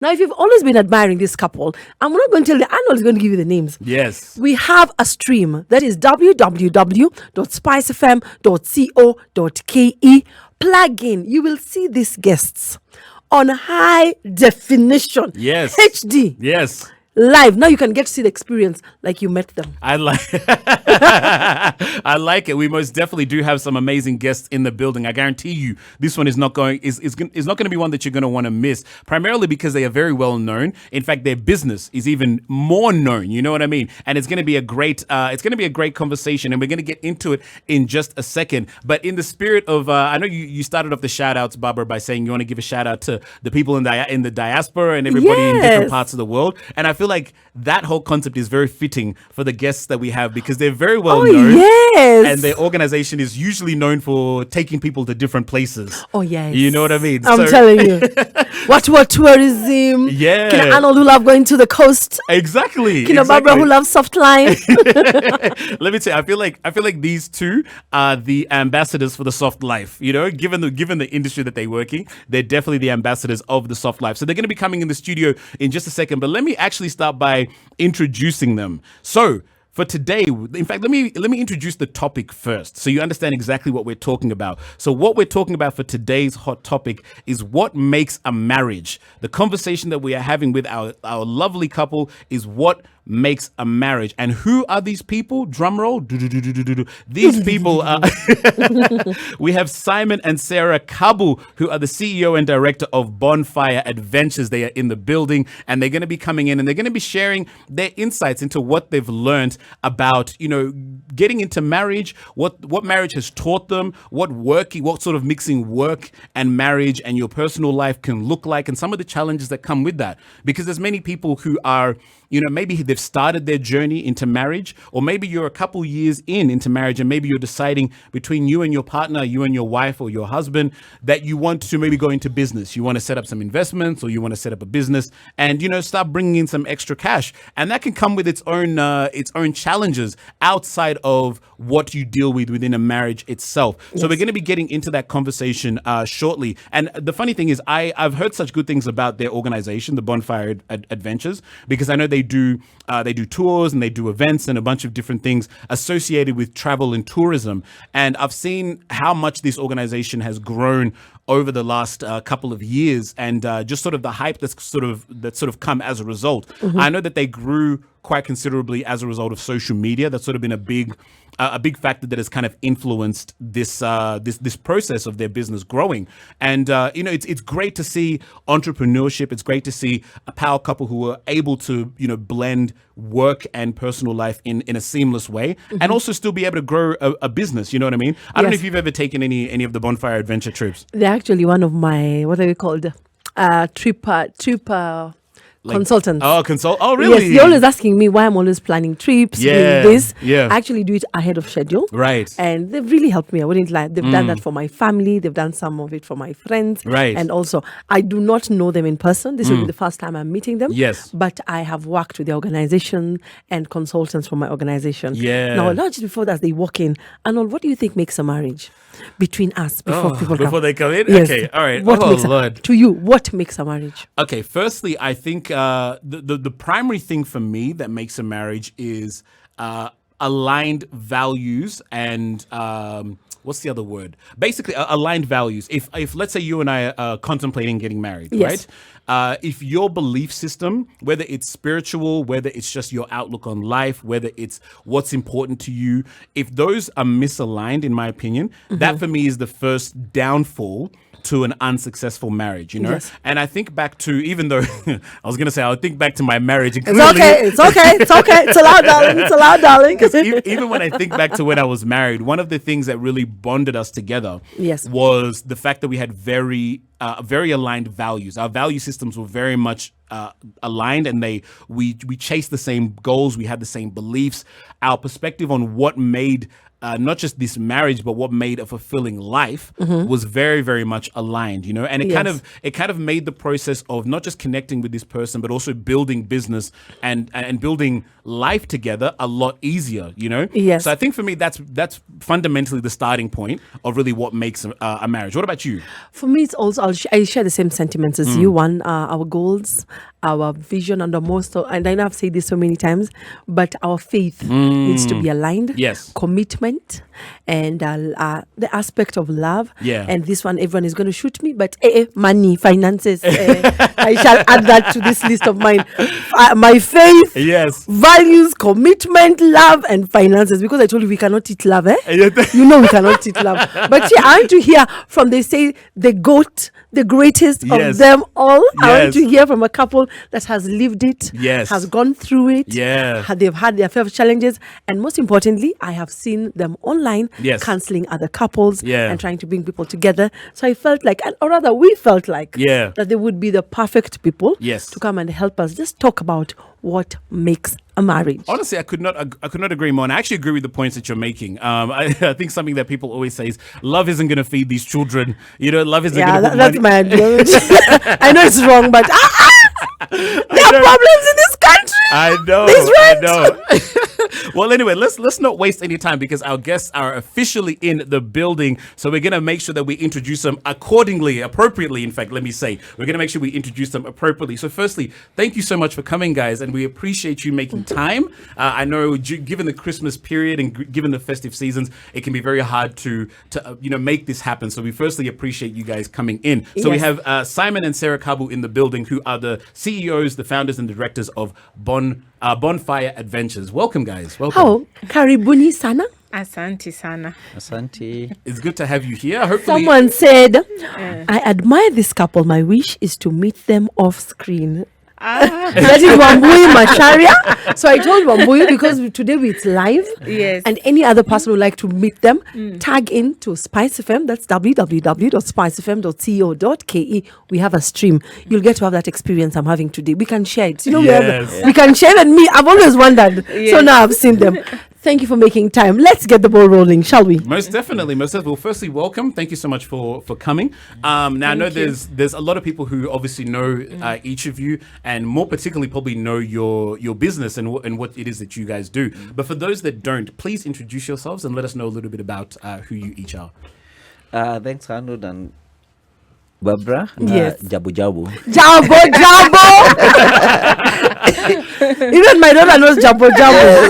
Now, if you've always been admiring this couple, I'm not going to tell you, Arnold is going to give you the names. Yes. We have a stream that is www.spicefm.co.ke. Plug in. You will see these guests on high definition. Yes. HD. Yes. Live. Now you can get to see the experience like you met them. I like it. We most definitely do have some amazing guests in the building. I guarantee you this one is not going to be one that you're going to want to miss, primarily because they are very well known. In fact, their business is even more known. You know what I mean? And it's going to be a great conversation, and we're going to get into it in just a second. But in the spirit of I know you started off the shout outs, Barbara, by saying you want to give a shout out to the people in the diaspora and everybody in different parts of the world. And I feel like that whole concept is very fitting for the guests that we have, because they're very well known. Yes. And their organization is usually known for taking people to different places. Oh, yes. You know what I mean? I'm telling you. What tourism. Yeah. Kina Arnold who love going to the coast. Exactly. Kina Barbara who loves soft line. Let me tell you, I feel like these two are the ambassadors for the soft life. You know, given the industry that they work in, they're definitely the ambassadors of the soft life. So they're going to be coming in the studio in just a second. But let me actually start by introducing them. So for today, in fact, let me introduce the topic first, so you understand exactly what we're talking about. So what we're talking about for today's hot topic is what makes a marriage. The conversation that we are having with our lovely couple is what makes a marriage. And who are these people? Drum roll. These people are we have Simon and Sarah KABU, who are the CEO and director of Bonfire Adventures. They are in the building, and they're going to be coming in, and they're going to be sharing their insights into what they've learned about, getting into marriage, what marriage has taught them, what sort of mixing work and marriage and your personal life can look like, and some of the challenges that come with that. Because there's many people who are, maybe they've started their journey into marriage, or maybe you're a couple years into marriage, and maybe you're deciding between you and your partner, you and your wife or your husband, that you want to maybe go into business. You want to set up some investments, or you want to set up a business and, start bringing in some extra cash. And that can come with its own challenges outside of what you deal with within a marriage itself. Yes. So we're going to be getting into that conversation shortly. And the funny thing is, I've heard such good things about their organization, the Bonfire Adventures, because I know they do tours and they do events and a bunch of different things associated with travel and tourism. And I've seen how much this organization has grown over the last couple of years, and just sort of the hype that's sort of come as a result. Mm-hmm. I know that they grew quite considerably as a result of social media. That's sort of been a big factor that has kind of influenced this process of their business growing. And it's great to see entrepreneurship. It's great to see a power couple who are able to blend work and personal life in a seamless way, mm-hmm. and also still be able to grow a business. You know what I mean? I don't know if you've ever taken any of the Bonfire Adventure trips. They're actually one of my, what are they called? Trip consultants. Oh, really? Yes, they're always asking me why I'm always planning trips, doing this. Yeah. I actually do it ahead of schedule. Right. And they've really helped me. I wouldn't lie. They've done that for my family. They've done some of it for my friends. Right. And also, I do not know them in person. This will be the first time I'm meeting them. Yes. But I have worked with the organization and consultants from my organization. Yeah. Now, not just before that, they walk in. Arnold, what do you think makes a marriage between us before people come? Before they come in? Yes. Okay, all right. To you, what makes a marriage? Okay, firstly, I think the primary thing for me that makes a marriage is aligned values and what's the other word? Basically, aligned values. If let's say you and I are contemplating getting married, yes. right? If your belief system, whether it's spiritual, whether it's just your outlook on life, whether it's what's important to you, if those are misaligned, in my opinion, mm-hmm. that for me is the first downfall to an unsuccessful marriage, Yes. And I think back to, even though I was going to say, I'll think back to my marriage. It's okay. It's allowed, darling. Because even when I think back to when I was married, one of the things that really bonded us together was the fact that we had very aligned values. Our value systems were very much aligned, and we chased the same goals. We had the same beliefs. Our perspective on what made not just this marriage, but what made a fulfilling life mm-hmm. was very, very much aligned, and it kind of made the process of not just connecting with this person, but also building business and building life together a lot easier, Yes. So I think for me, that's fundamentally the starting point of really what makes a marriage. What about you? For me, it's also, I share the same sentiments as you. One, our goals, our vision, and the most. And I know I've said this so many times, but our faith needs to be aligned. Yes. Commitment and the aspect of love. Yeah. And this one, everyone is going to shoot me, but money, finances. I shall add that to this list of mine. My faith, Yes. values, commitment, love, and finances. Because I told you we cannot eat love, You know we cannot eat love. But yeah, I want to hear from, they say, the GOAT, the greatest Yes. of them all. I Yes. want to hear from a couple that has lived it, Yes. has gone through it, Yeah. they've had their fair challenges, and most importantly, I have seen them online Yes. counseling other couples Yeah. and trying to bring people together. So I felt like, or rather we felt like, Yeah. that they would be the perfect people Yes. to come and help us just talk about what makes a marriage. Honestly, I could not agree more. And I actually agree with the points that you're making. I think something that people always say is love isn't going to feed these children. Love isn't going to. That's my ideology. I know it's wrong, but there are problems in this country. I know. This I rent. know. Well, anyway, let's not waste any time because our guests are officially in the building. So we're going to make sure that we introduce them appropriately. In fact, let me say, we're going to make sure we introduce them appropriately. So firstly, thank you so much for coming, guys. And we appreciate you making time. I know given the Christmas period and given the festive seasons, it can be very hard to make this happen. So we firstly appreciate you guys coming in. So we Yes. have Simon and Sarah KABU in the building, who are the CEOs, the founders and directors of Bonfire Adventures. Welcome, guys. Welcome. Oh, karibuni sana. Asante sana. Asante. It's good to have you here. Hopefully, Someone said, I admire this couple. My wish is to meet them off screen. That is Wambui Macharia. So I told Wambui, because today it's live. Yes. And any other person would like to meet them, tag in to SpiceFM. That's www.spicefm.co.ke. We have a stream. You'll get to have that experience I'm having today. We can share it. Yes. We can share it. And me, I've always wondered. So Yes. now I've seen them. Thank you for making time. Let's get the ball rolling, shall we? most definitely. Well, firstly, welcome. Thank you so much for coming. Now I know there's a lot of people who obviously know each of you, and more particularly probably know your business and what it is that you guys do. But for those that don't, please introduce yourselves and let us know a little bit about who you each are. Thanks, Arnold and Barbara. Yes. Jabu Jabu. Jumbo, jumbo. Even my daughter knows jumbo, jumbo.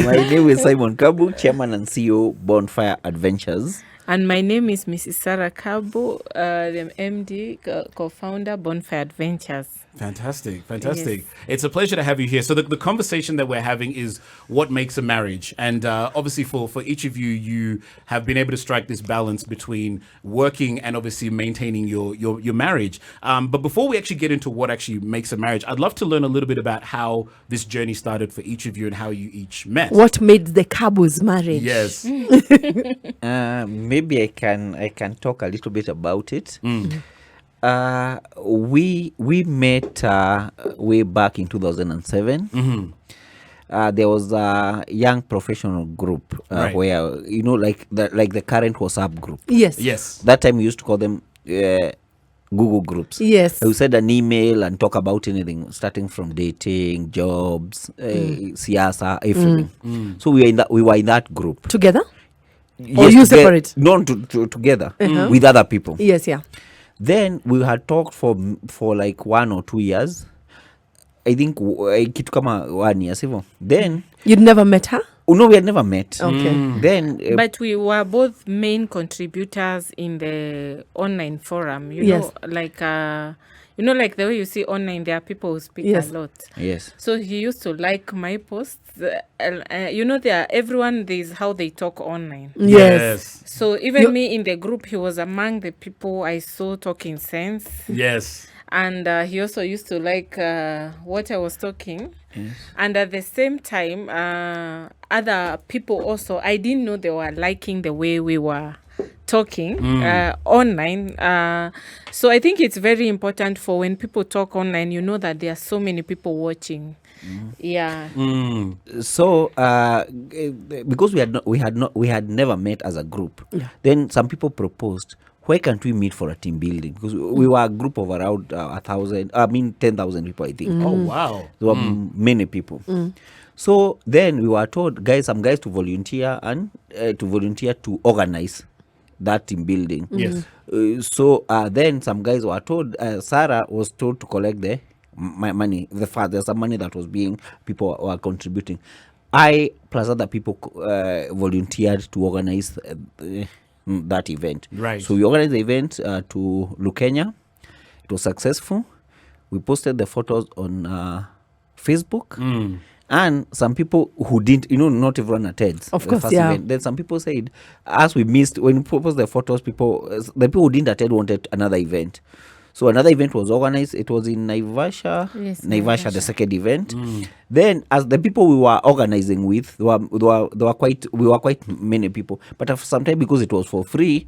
My name is Simon KABU, Chairman and CEO, Bonfire Adventures. And my name is Mrs. Sarah KABU, the MD, co-founder, Bonfire Adventures. Fantastic. Yes. It's a pleasure to have you here. So the conversation that we're having is what makes a marriage. And obviously for each of you, you have been able to strike this balance between working and obviously maintaining your marriage. But before we actually get into what actually makes a marriage, I'd love to learn a little bit about how this journey started for each of you and how you each met. What made the Kabu's marriage? Yes. Maybe I can talk a little bit about it. We met way back in 2007. There was a young professional group Right. where like the current WhatsApp group. Yes. That time we used to call them Google groups. Yes. We send an email and talk about anything, starting from dating, jobs, siasa, everything. So we were in that group. Together? Yes, you toge- separate? No, together with other people. Yes, yeah. Then we had talked for like 1 or 2 years. I think kitu kama 1 year, sivyo. Then You'd never met her? no, we had never met. Okay. Then But we were both main contributors in the online forum. Yes. Like the way you see online, there are people who speak Yes. a lot. yes, So he used to like my posts. There's how they talk online. Yes. So even You- me in the group, he was among the people I saw talking sense. Yes. And he also used to like what I was talking. And at the same time, other people also, I didn't know they were liking the way we were talking online. So I think it's very important for when people talk online, you know that there are so many people watching. Yeah. so because we had never met as a group. Then some people proposed, why can't we meet for a team building? Because we were a group of around 10,000 people, I think. Oh, wow. There were many people. So then we were told, some guys to volunteer and to organize that team building. Yes. So then some guys were told, Sarah was told to collect the money, there's some money that was being, people were contributing. I plus other people volunteered to organize that event. Right. So we organized the event to Lukenya. It was successful. We posted the photos on Facebook. And some people who didn't, not everyone attends. Of the course, first yeah. event. Then some people said, as we missed, when we posted the photos, the people who didn't attend wanted another event. So another event was organized. It was in Naivasha. Yes, Naivasha, the second event. Then, as the people we were organizing with, we were quite many people. But after some time, because it was for free,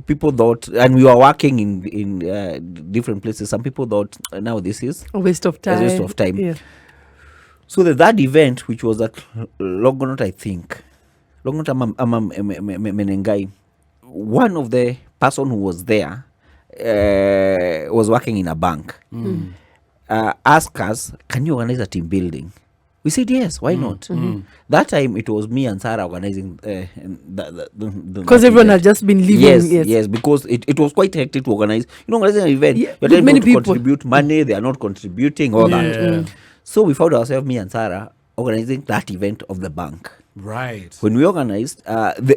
people thought, and we were working in different places. Some people thought, now this is A waste of time. a waste of time. Yeah. So the third event, which was at Longonot, I think, Longonot Menengai, one of the person who was there was working in a bank. Asked us, can you organize a team building? We said yes, why not? That time it was me and Sarah organizing Because everyone had just been leaving. Yes, because it was quite hectic to organize. Organizing an event, Yeah, you're with telling many people to people. contribute money, they are not contributing, all that. So we found ourselves, me and Sarah, organizing that event of the bank. Right. When we organized,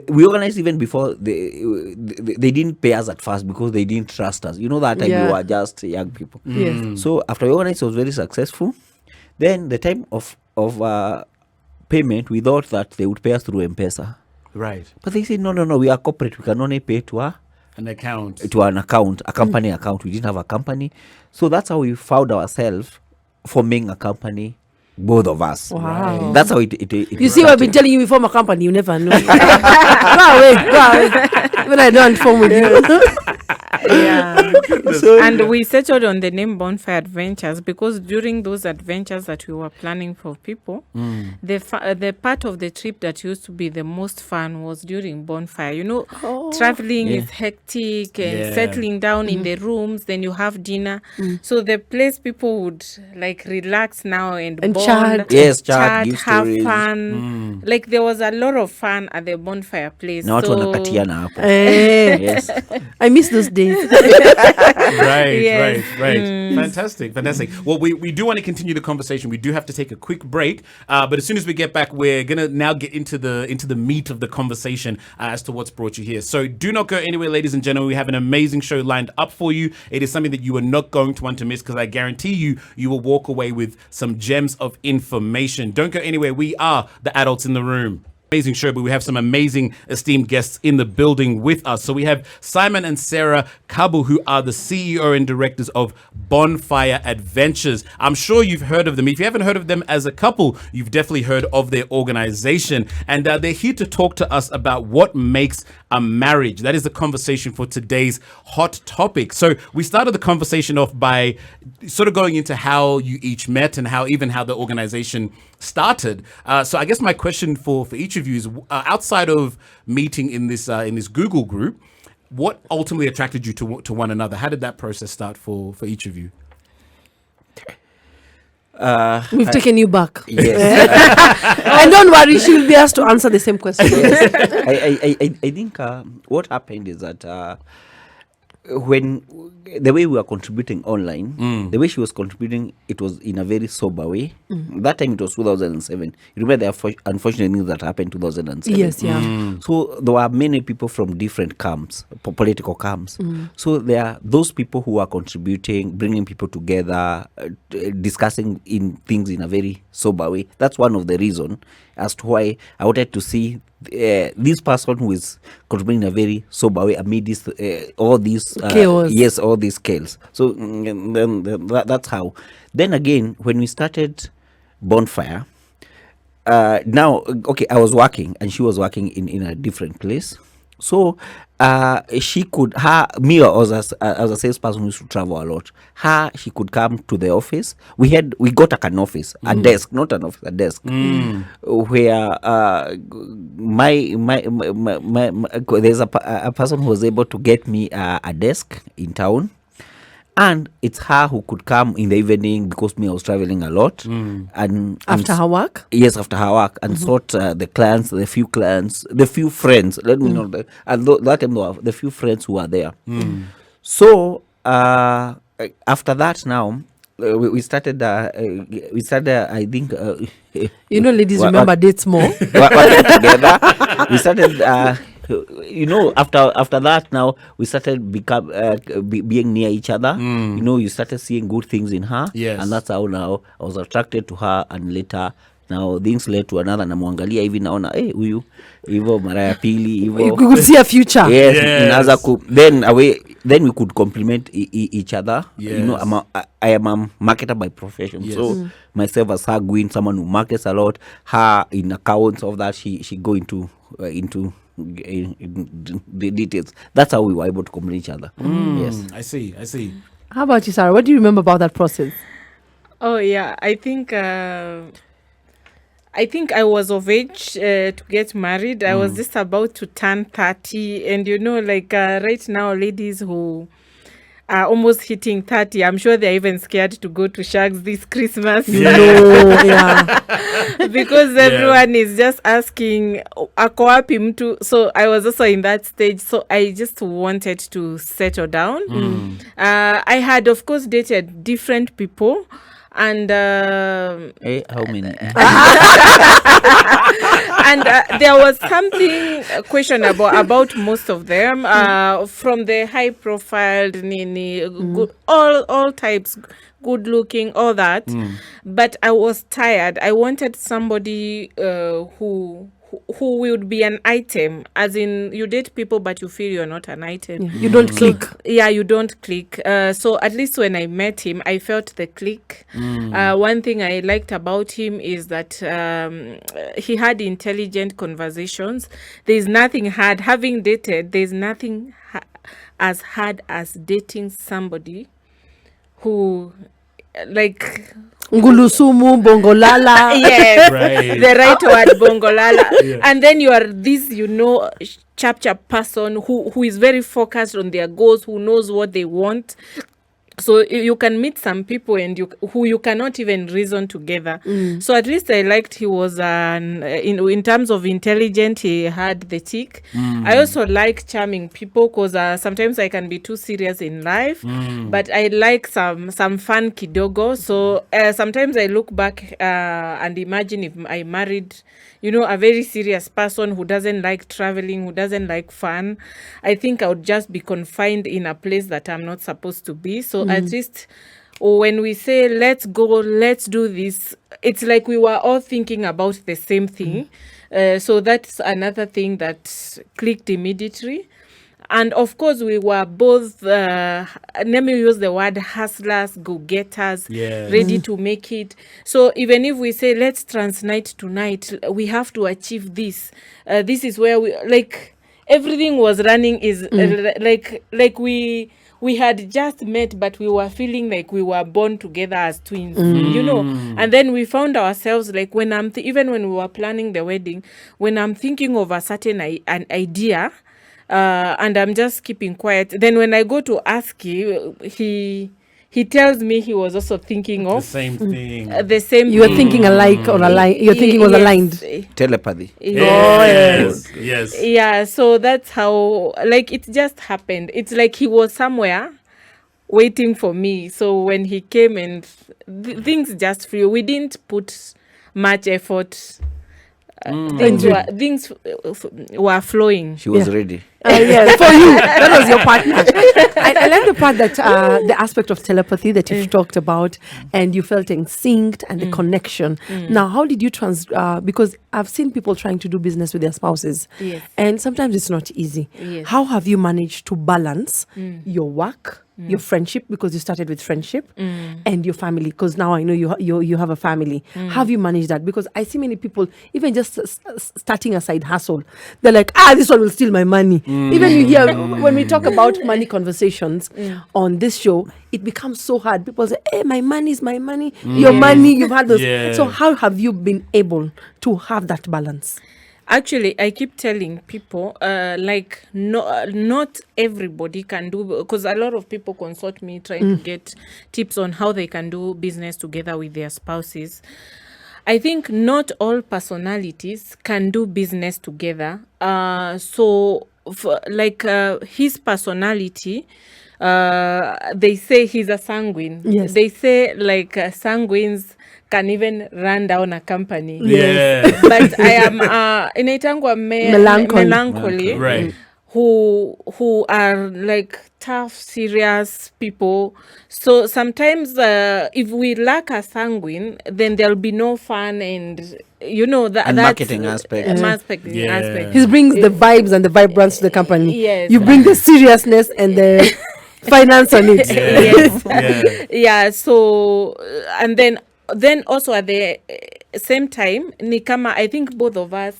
we organized even before they didn't pay us at first because they didn't trust us. That time we Yeah. were just young people. Yes. So after we organized, it was very successful. Then the time of payment, we thought that they would pay us through M-Pesa. Right. But they said, no, we are corporate. We can only pay to An account. an account, a company account. We didn't have a company. So that's how we found ourselves forming a company, both of us. Wow. That's how it You see, I've been telling you, we form a company, you never know. Go away. When I don't form with you. Yeah. So, And we settled on the name Bonfire Adventures because during those adventures that we were planning for people, the part of the trip that used to be the most fun was during bonfire. Traveling is hectic and Yeah. settling down in the rooms. Then you have dinner. So the place people would like relax now and And bond, chat. Yes, chat, give have stories. fun. Like there was a lot of fun at the bonfire place. na watu So- wanakatiana hapo. Yes. I miss those days. Right, Yes. right. Fantastic. Well, we do want to continue the conversation. We do have to take a quick break, but as soon as we get back, we're gonna now get into the meat of the conversation as to what's brought you here. So do not go anywhere, ladies and gentlemen. We have an amazing show lined up for you. It is something that you are not going to want to miss because I guarantee you will walk away with some gems of information. Don't go anywhere. We are the adults in the room. Amazing show, but we have some amazing esteemed guests in the building with us. So we have Simon and Sarah KABU, who are the CEO and directors of Bonfire Adventures. I'm sure you've heard of them. If you haven't heard of them as a couple, you've definitely heard of their organization. And they're here to talk to us about what makes a marriage. That is the conversation for today's hot topic. So we started the conversation off by sort of going into how you each met and how the organization started. So I guess my question for each of you is, outside of meeting in this Google group, what ultimately attracted you to one another? How did that process start for each of you? We've taken you back. Yes. And don't worry, she'll be asked to answer the same question. Yes. I think what happened is that when the way we were contributing online, the way she was contributing, it was in a very sober way. That time it was 2007. You remember the unfortunate things that happened in 2007? Yes, yeah. So there were many people from different camps, political camps. So there are those people who are contributing, bringing people together, discussing in things in a very sober way. That's one of the reasons as to why I wanted to see this person who is contributing in a very sober way amid this all these Chaos. yes, all these scales. So then that's how. Then again, when we started Bonfire, now okay, I was working and she was working in a different place. So she could, me as a salesperson who used to travel a lot, she could come to the office. We got an office, a desk, not an office, a desk, where there's a person who was able to get me a desk in town. And it's her who could come in the evening because me, I was traveling a lot. And After her work? Yes, after her work, and sort the few friends. Let me know that. And that time, there were the few friends who were there. So after that, now we started. I think. Ladies remember dates more. Working together. We started. After that, now we started being near each other. You started seeing good things in her. Yes. And that's how now I was attracted to her, and later now things led to another. Namwangalia hivi naona huyu hivyo mara ya pili hivyo. You could see a future. Yes. Then we could complement each other. Yes. I am a marketer by profession. Yes. So myself as her going, someone who markets a lot, her in accounts of that, she go into the details. That's how we were able to complete each other. Yes. I see. How about you, Sarah? What do you remember about that process? Oh yeah, I think I was of age to get married. I was just about to turn 30, and right now, ladies who are almost hitting 30, I'm sure they're even scared to go to Shags this Christmas. Because everyone is just asking, ako wapi mtu? So I was also in that stage. So I just wanted to settle down. I had, of course, dated different people. And how many? And there was something questionable about most of them, from the high profile, good, all types, good looking, all that. But I was tired. I wanted somebody who would be an item, as in you date people but you feel you're not an item. You don't click. Yeah, you don't click. So at least when I met him, I felt the click. One thing I liked about him is that he had intelligent conversations. There's nothing hard. Having dated, there's nothing as hard as dating somebody who, like... Ngulusumu, Bongolala. Yes, Right. the right word, Bongolala. Yeah. And then you are this, chap person who is very focused on their goals, who knows what they want. So you can meet some people and who you cannot even reason together. So at least I liked he was in terms of intelligent, he had the tick. I also like charming people because sometimes I can be too serious in life, but I like some fun kidogo. So sometimes I look back and imagine if I married a very serious person who doesn't like traveling, who doesn't like fun, I think I would just be confined in a place that I'm not supposed to be. So at least when we say, let's go, let's do this, it's like we were all thinking about the same thing. So that's another thing that clicked immediately. And of course, we were both, let me use the word hustlers, go-getters, ready to make it. So even if we say, let's transnight tonight, we have to achieve this. This is where everything was running like we had just met, but we were feeling like we were born together as twins, And then we found ourselves like when even when we were planning the wedding, when I'm thinking of a certain an idea, and I'm just keeping quiet. Then when I go to ask him, he tells me he was also thinking of the same thing. The same. You were thinking alike or aligned. Your thinking was aligned. Telepathy. Yes. Yeah. So that's how it just happened. It's like he was somewhere waiting for me. So when he came and things just flew. We didn't put much effort. Things were flowing. She was ready. Yes, for you. That was your partner. I like the part that the aspect of telepathy that you've talked about, and you felt in synced and the connection. Now, how did you because I've seen people trying to do business with their spouses, and sometimes it's not easy. How have you managed to balance your work, your friendship, because you started with friendship, and your family? Because now I know you have a family. How have you managed that? Because I see many people, even just starting a side hustle, they're like, this one will steal my money. Even you hear when we talk about money conversations on this show, it becomes so hard. People say, hey, my money is my money. Your money, you've had those. So how have you been able to have that balance? Actually, I keep telling people, like, no, not everybody can do, because a lot of people consult me trying to get tips on how they can do business together with their spouses. I think not all personalities can do business together. So, his personality, they say he's a sanguine. Yes. They say, like, sanguines can even run down a company. Yeah. But I am inaitangwa melancholy, Right. who are like tough, serious people. So sometimes if we lack a sanguine, then there'll be no fun and that's marketing aspect. Yeah. aspect. He brings the vibes and the vibrance to the company. Yes. You bring the seriousness and the finance on it. Yes. Yeah. Yeah. So and then also at the same time, ni kama I think both of us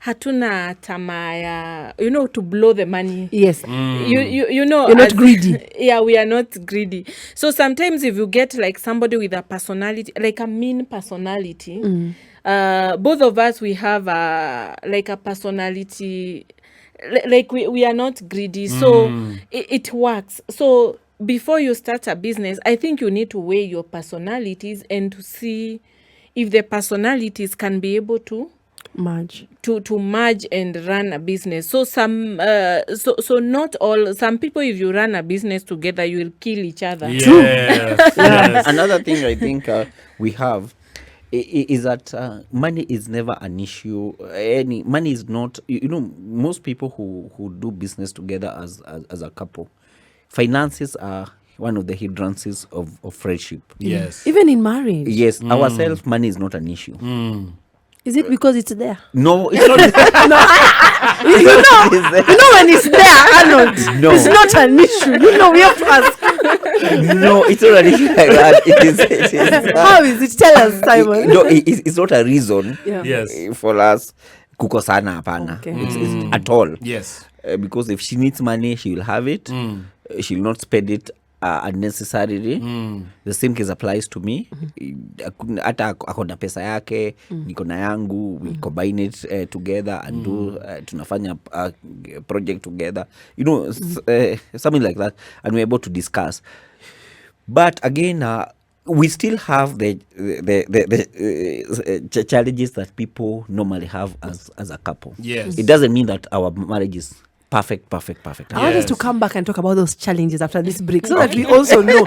hatuna tamaa ya, to blow the money. Yes. You know, You're not greedy. Yeah, we are not greedy. So sometimes if you get like somebody with a personality, like a mean personality, both of us, we have like a personality, like we are not greedy. So it works. So before you start a business, I think you need to weigh your personalities and to see if the personalities can be able to Merge. to merge and run a business. So so not all, some people, if you run a business together, you will kill each other. Yes. Yes. Another thing I think we have is that money is never an issue. Money is not, most people who do business together as a couple, finances are one of the hindrances of friendship. Yes. Even in marriage. Yes, ourselves, money is not an issue. Is it because it's there? No, it's not. When it's there, Arnold, No. it's not an issue. We have to ask. No, it's not an issue like that. It is How is it? Tell us, Simon. no, it's not a reason Yes. for us kukosana hapana. Okay. It's at all. Yes. Because if she needs money, she will have it. She will not spend it unnecessarily. The same case applies to me. Hata ako na pesa yake, niko na yangu, we combine it together and do tunafanya project together. Something like that, and we're able to discuss. But again, we still have the challenges that people normally have as a couple. Yes. It doesn't mean that our marriage is perfect. I want us to come back and talk about those challenges after this break so that we also know.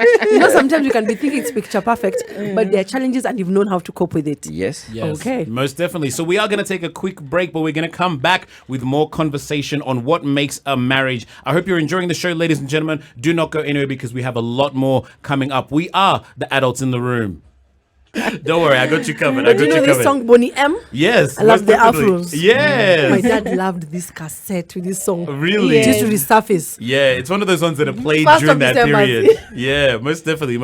Sometimes you can be thinking it's picture perfect, but there are challenges and you've known how to cope with it. Yes. Yes, Okay. most definitely. So we are going to take a quick break, but we're going to come back with more conversation on what makes a marriage. I hope you're enjoying the show, ladies and gentlemen. Do not go anywhere because we have a lot more coming up. We are the adults in the room. Don't worry, I got you covered. But you know this song, Bonnie M? Yes. I love most the definitely. afros. Yes. My dad loved this cassette with this song. Really? It used to resurface. Yeah, it's one of those ones that are played First during of that December. period. Yeah, most definitely.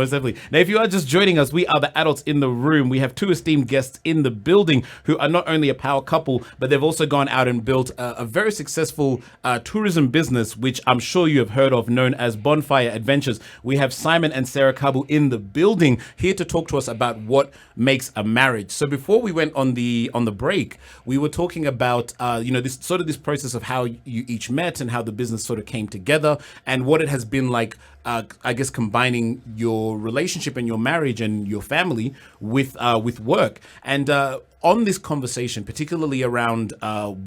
Now, if you are just joining us, we are the adults in the room. We have two esteemed guests in the building who are not only a power couple, but they've also gone out and built a very successful tourism business, which I'm sure you have heard of, known as Bonfire Adventures. We have Simon and Sarah KABU in the building here to talk to us about what makes a marriage. So before we went on the break, we were talking about this process of how you each met and how the business sort of came together and what it has been like, I guess, combining your relationship and your marriage and your family with work. And on this conversation, particularly around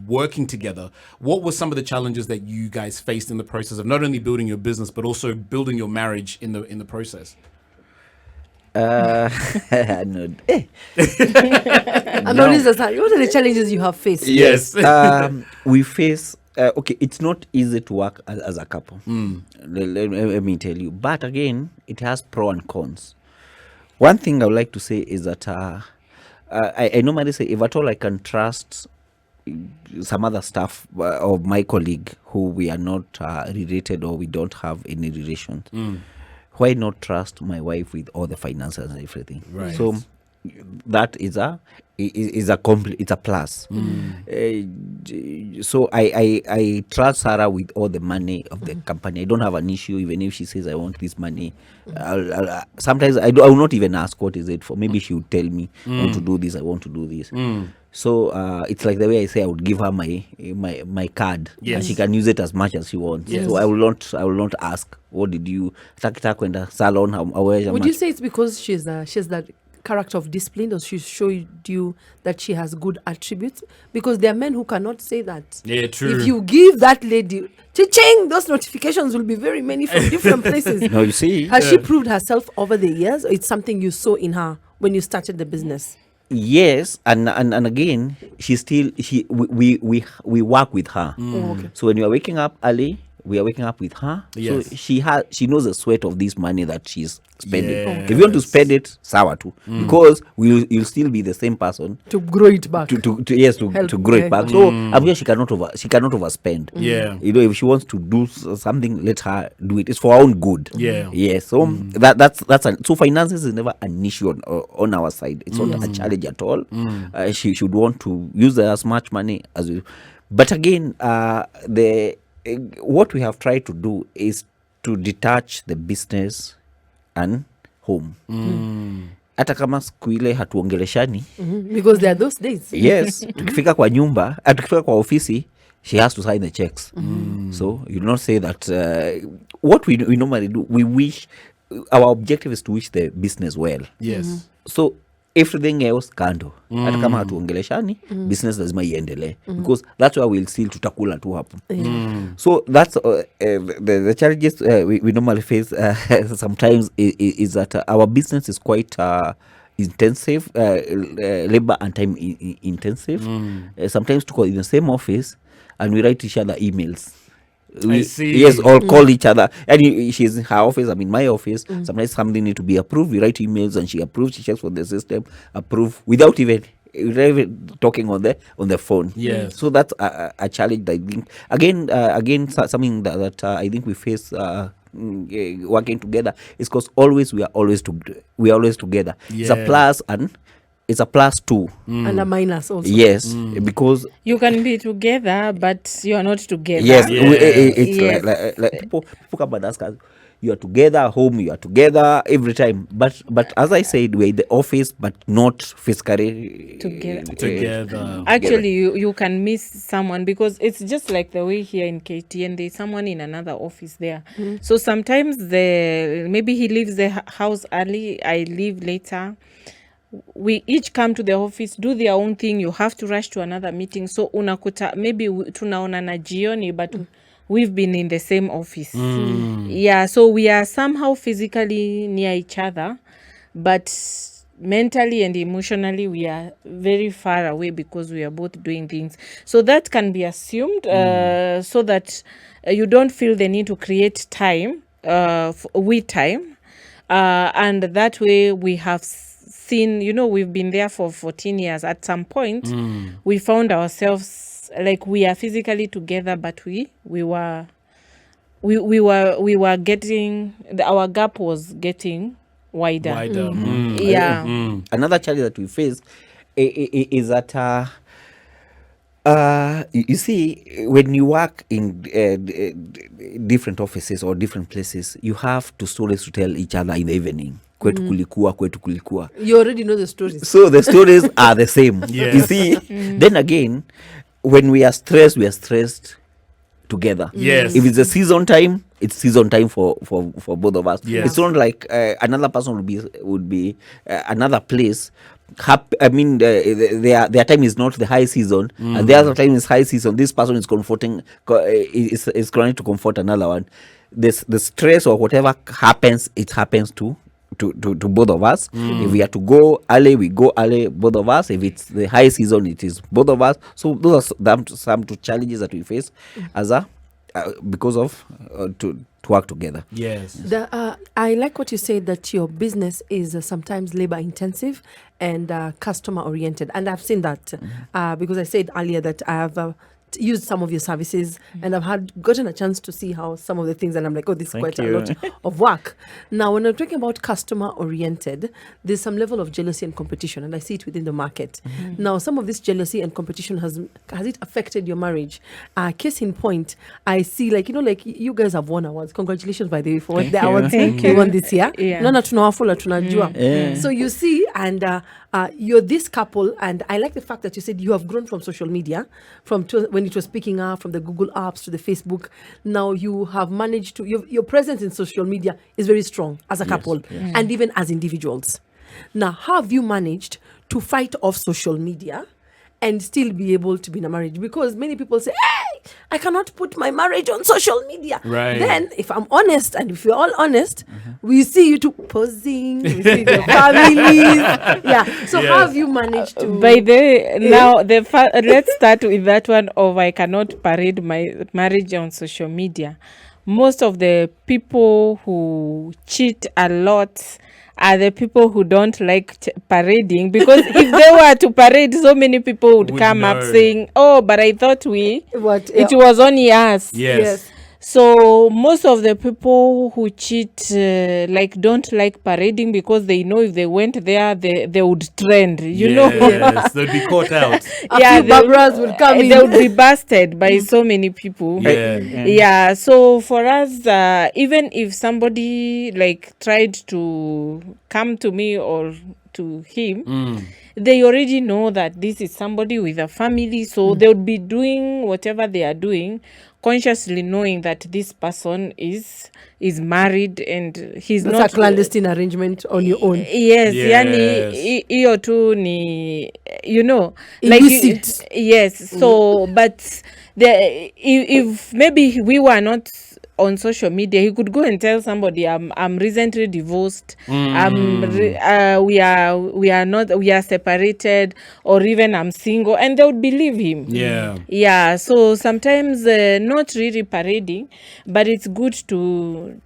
working together, what were some of the challenges that you guys faced in the process of not only building your business but also building your marriage in the process? No. And what are the challenges you have faced? Yes. We face it's not easy to work as a couple. Let me tell you. But again, it has pros and cons. One thing I would like to say is that I normally say, if at all I can trust some other staff of my colleague who we are not related or we don't have any relations, why not trust my wife with all the finances and everything? Right. So that is a it's a plus. So I trust Sarah with all the money of the company. I don't have an issue even if she says I want this money. Sometimes I will not even ask what is it for. Maybe she would tell me I want to do this, I want to do this. So it's like the way I say I would give her my card, and she can use it as much as she wants. So I will not ask what did you takitaka kwenda salon. Would you say it's because she's that character of discipline, or she showed you that she has good attributes? Because there are men who cannot say that. Yeah, true. If you give that lady cha-ching, those notifications will be very many from different places. No, you see, Has she proved herself over the years, or it's something you saw in her when you started the business? yes, and again, we work with her. Okay. So when you are waking up early, we are waking up with her. Yes. So she knows the sweat of this money that she's spending. Yes. If you want to spend it, sawa too, because you'll still be the same person To grow it back. to Help, grow it back. okay. So I'm sure she cannot overspend. Yeah. You know, if she wants to do something, let her do it. It's for her own good. Yeah. Yes. So so finances is never an issue on our side. It's not a challenge at all. She should want to use as much money as we. But again, what we have tried to do is to detach the business and home. Hata kama siku ile hatuongeleshani. Because there are those days. Yes, tukifika kwa nyumba, tukifika kwa ofisi, she has to sign the checks. So you do not say that what we normally do, we wish, our objective is to wish the business well. Yes. So everything else kando, hata kama hatuongeleshani, business lazima iendelee, because that's why we'll still tutakula tu hapo. So that's the challenges we normally face sometimes is that our business is quite intensive, labor and time intensive. Sometimes to call in the same office and we write each other emails. I see. Yes, or call each other. And she's in her office, I'm in my office. Sometimes something need to be approved. We write emails and she approves. She checks for the system, approve without even talking on the phone. Yes. So that's a challenge that I think. Again, something that I think we face working together is because we are always together. It's a Yeah. plus and it's a plus too. And a minus also. Yes, because You can be together, but you are not together. yes, Yeah. it's Yes. like people come and ask us, you are together, home, you are together every time. But as I said, we're in the office, but not physically Together. Actually, you can miss someone because it's just like the way here in KTN, there's someone in another office there. So sometimes maybe he leaves the house early, I leave later. We each come to the office, do their own thing. You have to rush to another meeting. So unakuta maybe tunaonana jioni, but we've been in the same office. Yeah, so we are somehow physically near each other, but mentally and emotionally we are very far away because we are both doing things. So that can be assumed so that you don't feel the need to create time, time. And that way we have seen, we've been there for 14 years. At some point, we found ourselves like we are physically together, but we were getting, our gap was getting wider. Yeah. Another challenge that we face is that you see, when you work in different offices or different places, you have to stories to tell each other in the evening. Kwetu kulikuwa. You already know the stories. So the stories are the same. Yes. You see, then again, when we are stressed together. Yes. If it's a season time, it's season time for both of us. Yes. It's not like another person would be another place. Their time is not the high season, and the other time is high season. This person is comforting, is trying to comfort another one. The stress or whatever happens, it happens to both of us. If we are to go early, we go early, both of us. If it's the high season, it is both of us. So those are some two challenges that we face as because of to work together. Yes. I like what you said, that your business is sometimes labor intensive and customer oriented, and I've seen that because I said earlier that I have used some of your services, and I've gotten a chance to see how some of the things, and I'm like, oh, this is Thank quite you. a lot of work. Now, when I'm talking about customer oriented, there's some level of jealousy and competition, and I see it within the market. Now, some of this jealousy and competition has it affected your marriage? Case in point, I see like you guys have won awards. Congratulations, by the way, for Thank the you. awards Thank you you. won this year. Yeah. No, tunajua. Yeah. So you see, and you're this couple, and I like the fact that you said you have grown from social media, when it was picking up, from the Google apps to the Facebook. Now you have managed to, your presence in social media is very strong as a couple and even as individuals. Now, how have you managed to fight off social media and still be able to be in a marriage? Because many people say, hey, I cannot put my marriage on social media. Right. Then, if I'm honest, and if we're all honest, we see you two posing, we see your families. Yeah. So how have you managed to... By the now, let's start with that one of I cannot parade my marriage on social media. Most of the people who cheat a lot are the people who don't like parading, because if they were to parade, so many people would come up saying, oh, but I thought it was only us. Yes. So most of the people who cheat don't like parading, because they know if they went there, they would trend, you know. Yes, they'd be caught out. A few Barbaras would come in. They would be busted by so many people. Yeah. So for us, even if somebody tried to come to me or to him, they already know that this is somebody with a family, so they would be doing whatever they are doing, consciously knowing that this person is married and he's That's not a clandestine arrangement on your own. Yes. Yani hiyo tu ni Illicit. yes. So but if maybe we were not on social media, he could go and tell somebody, I'm recently divorced, we are separated, or even I'm single, and they would believe him. Yeah. So sometimes not really parading, but it's good to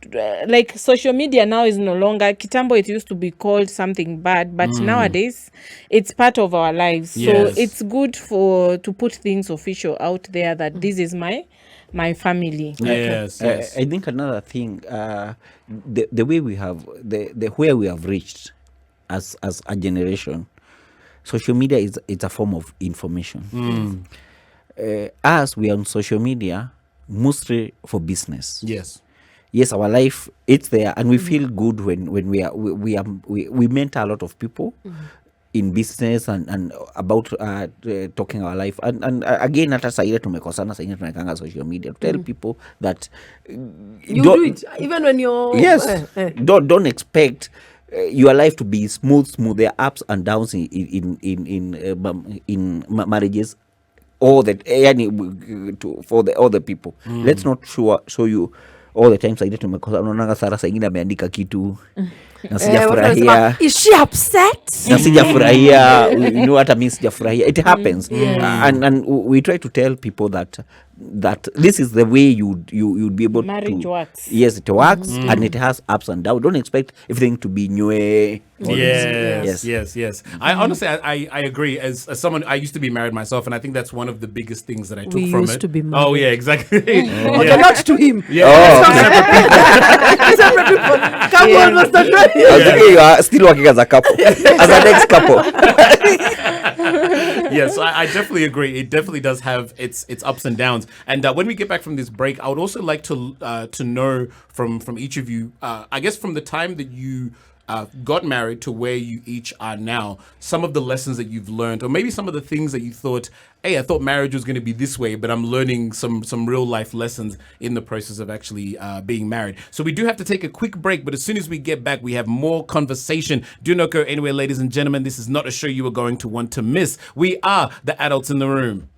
social media now is no longer, kitambo it used to be called something bad, but nowadays it's part of our lives. So it's good to put things official out there that this is my family. Yes. I think another thing, the way we have where we have reached as a generation, social media it's a form of information. As we are on social media mostly for business. Yes, our life, it's there, and we feel good when we mentor a lot of people in business and about talking our life, and again hata saile tumekosana saile tunakanga social media to tell people that you do it even when you're don't expect your life to be smooth. There are ups and downs in marriages, all that for the other people. Let's not show you all the time saile tumekosana. Unaona Sara saingine ameandika kitu na sijafurahia. Is she upset? Na sijafurahia, hata mimi sijafurahia. It happens. And we try to tell people that this is the way you'd be able marriage to works. Yes, it works, and it has ups and downs. Don't expect everything to be new. Yes. I honestly I agree. As someone, I used to be married myself, and I think that's one of the biggest things that I took from it. We used to be married. Oh yeah, exactly. Okay, not to him. Yeah. Separate people. Come on, Mr. Dre. I was thinking you are still working as a couple, as an ex-couple. Yes, I definitely agree. It definitely does have its ups and downs. And when we get back from this break, I would also like to know from each of you, I guess from the time that you got married to where you each are now, some of the lessons that you've learned, or maybe some of the things that you thought, hey, I thought marriage was going to be this way, but I'm learning some real life lessons in the process of actually being married. So we do have to take a quick break, but as soon as we get back, we have more conversation. Do not go anywhere, ladies and gentlemen. This is not a show you are going to want to miss. We are the adults in the room.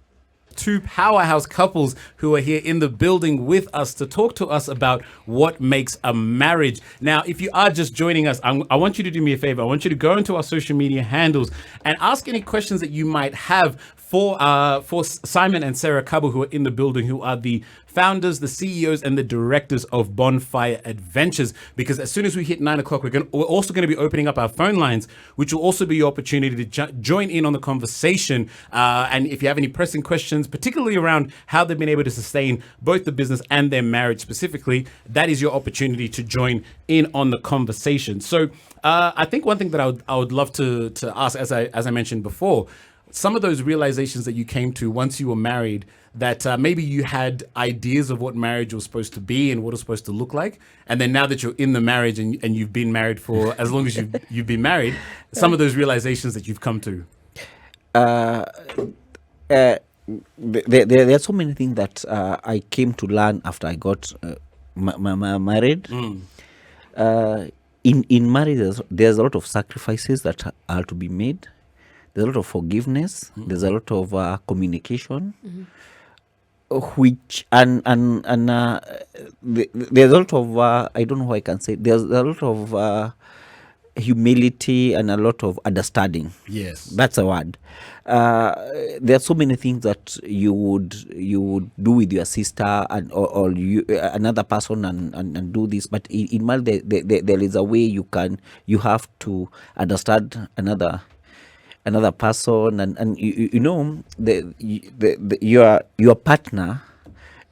Two powerhouse couples who are here in the building with us to talk to us about what makes a marriage. Now, if you are just joining us, I want you to do me a favor. I want you to go into our social media handles and ask any questions that you might have for Simon and Sarah KABU, who are in the building, who are the founders, the CEOs, and the directors of Bonfire Adventures. Because as soon as we hit 9 o'clock, we're also going to be opening up our phone lines, which will also be your opportunity to join in on the conversation. And if you have any pressing questions, particularly around how they've been able to sustain both the business and their marriage specifically, that is your opportunity to join in on the conversation. So I think one thing that I would love to ask, as I mentioned before, some of those realizations that you came to once you were married, that maybe you had ideas of what marriage was supposed to be and what it's supposed to look like, and then now that you're in the marriage and you've been married for as long as you've been married, some of those realizations that you've come to. There are so many things that I came to learn after I got married. In marriage, there's a lot of sacrifices that are to be made. There's a lot of forgiveness. There's a lot of communication, which and there's a lot of I don't know how I can say. There's a lot of humility and a lot of understanding. Yes, that's a word. There are so many things that you would do with your sister or you another person and do this, but in marriage there is a way you have to understand another person and you know your partner.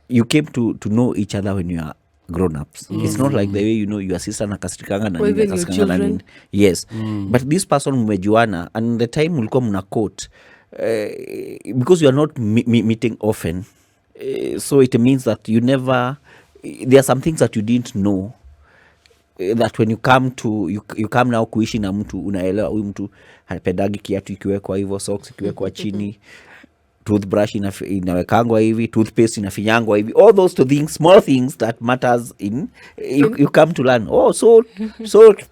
You came to know each other when you are grown-ups. It's not like the way you know your sister nakasirikanga na even your children. Yes. But this person mmejuana and the time ulikuwa mna quote because you are not meeting often, so it means that you never, there are some things that you didn't know, that when you come to you come now kuishi na mtu unaelewa huyu mtu anapendagi kiatu ikiwekwa hivyo, socks ikiwekwa chini, toothbrush inawekangwa hivi, toothpaste inafinyangwa hivi, all those things, small things that matters in you come to learn. So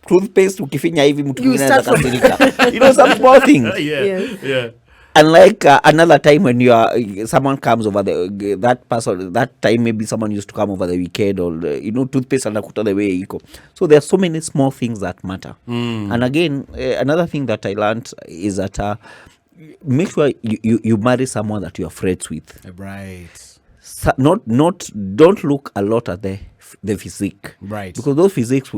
toothpaste ukifinya hivi mtu mwingine anaweza kasirika. You know, some small things. Yeah. Unlike another time when someone comes over that time maybe someone used to come over the weekend, or toothpaste anakuta the way iko. So there are so many small things that matter. And again, another thing that I learned is that make sure you marry someone that you are friends with. Right. Don't look a lot at the physique. Right. Because those physiques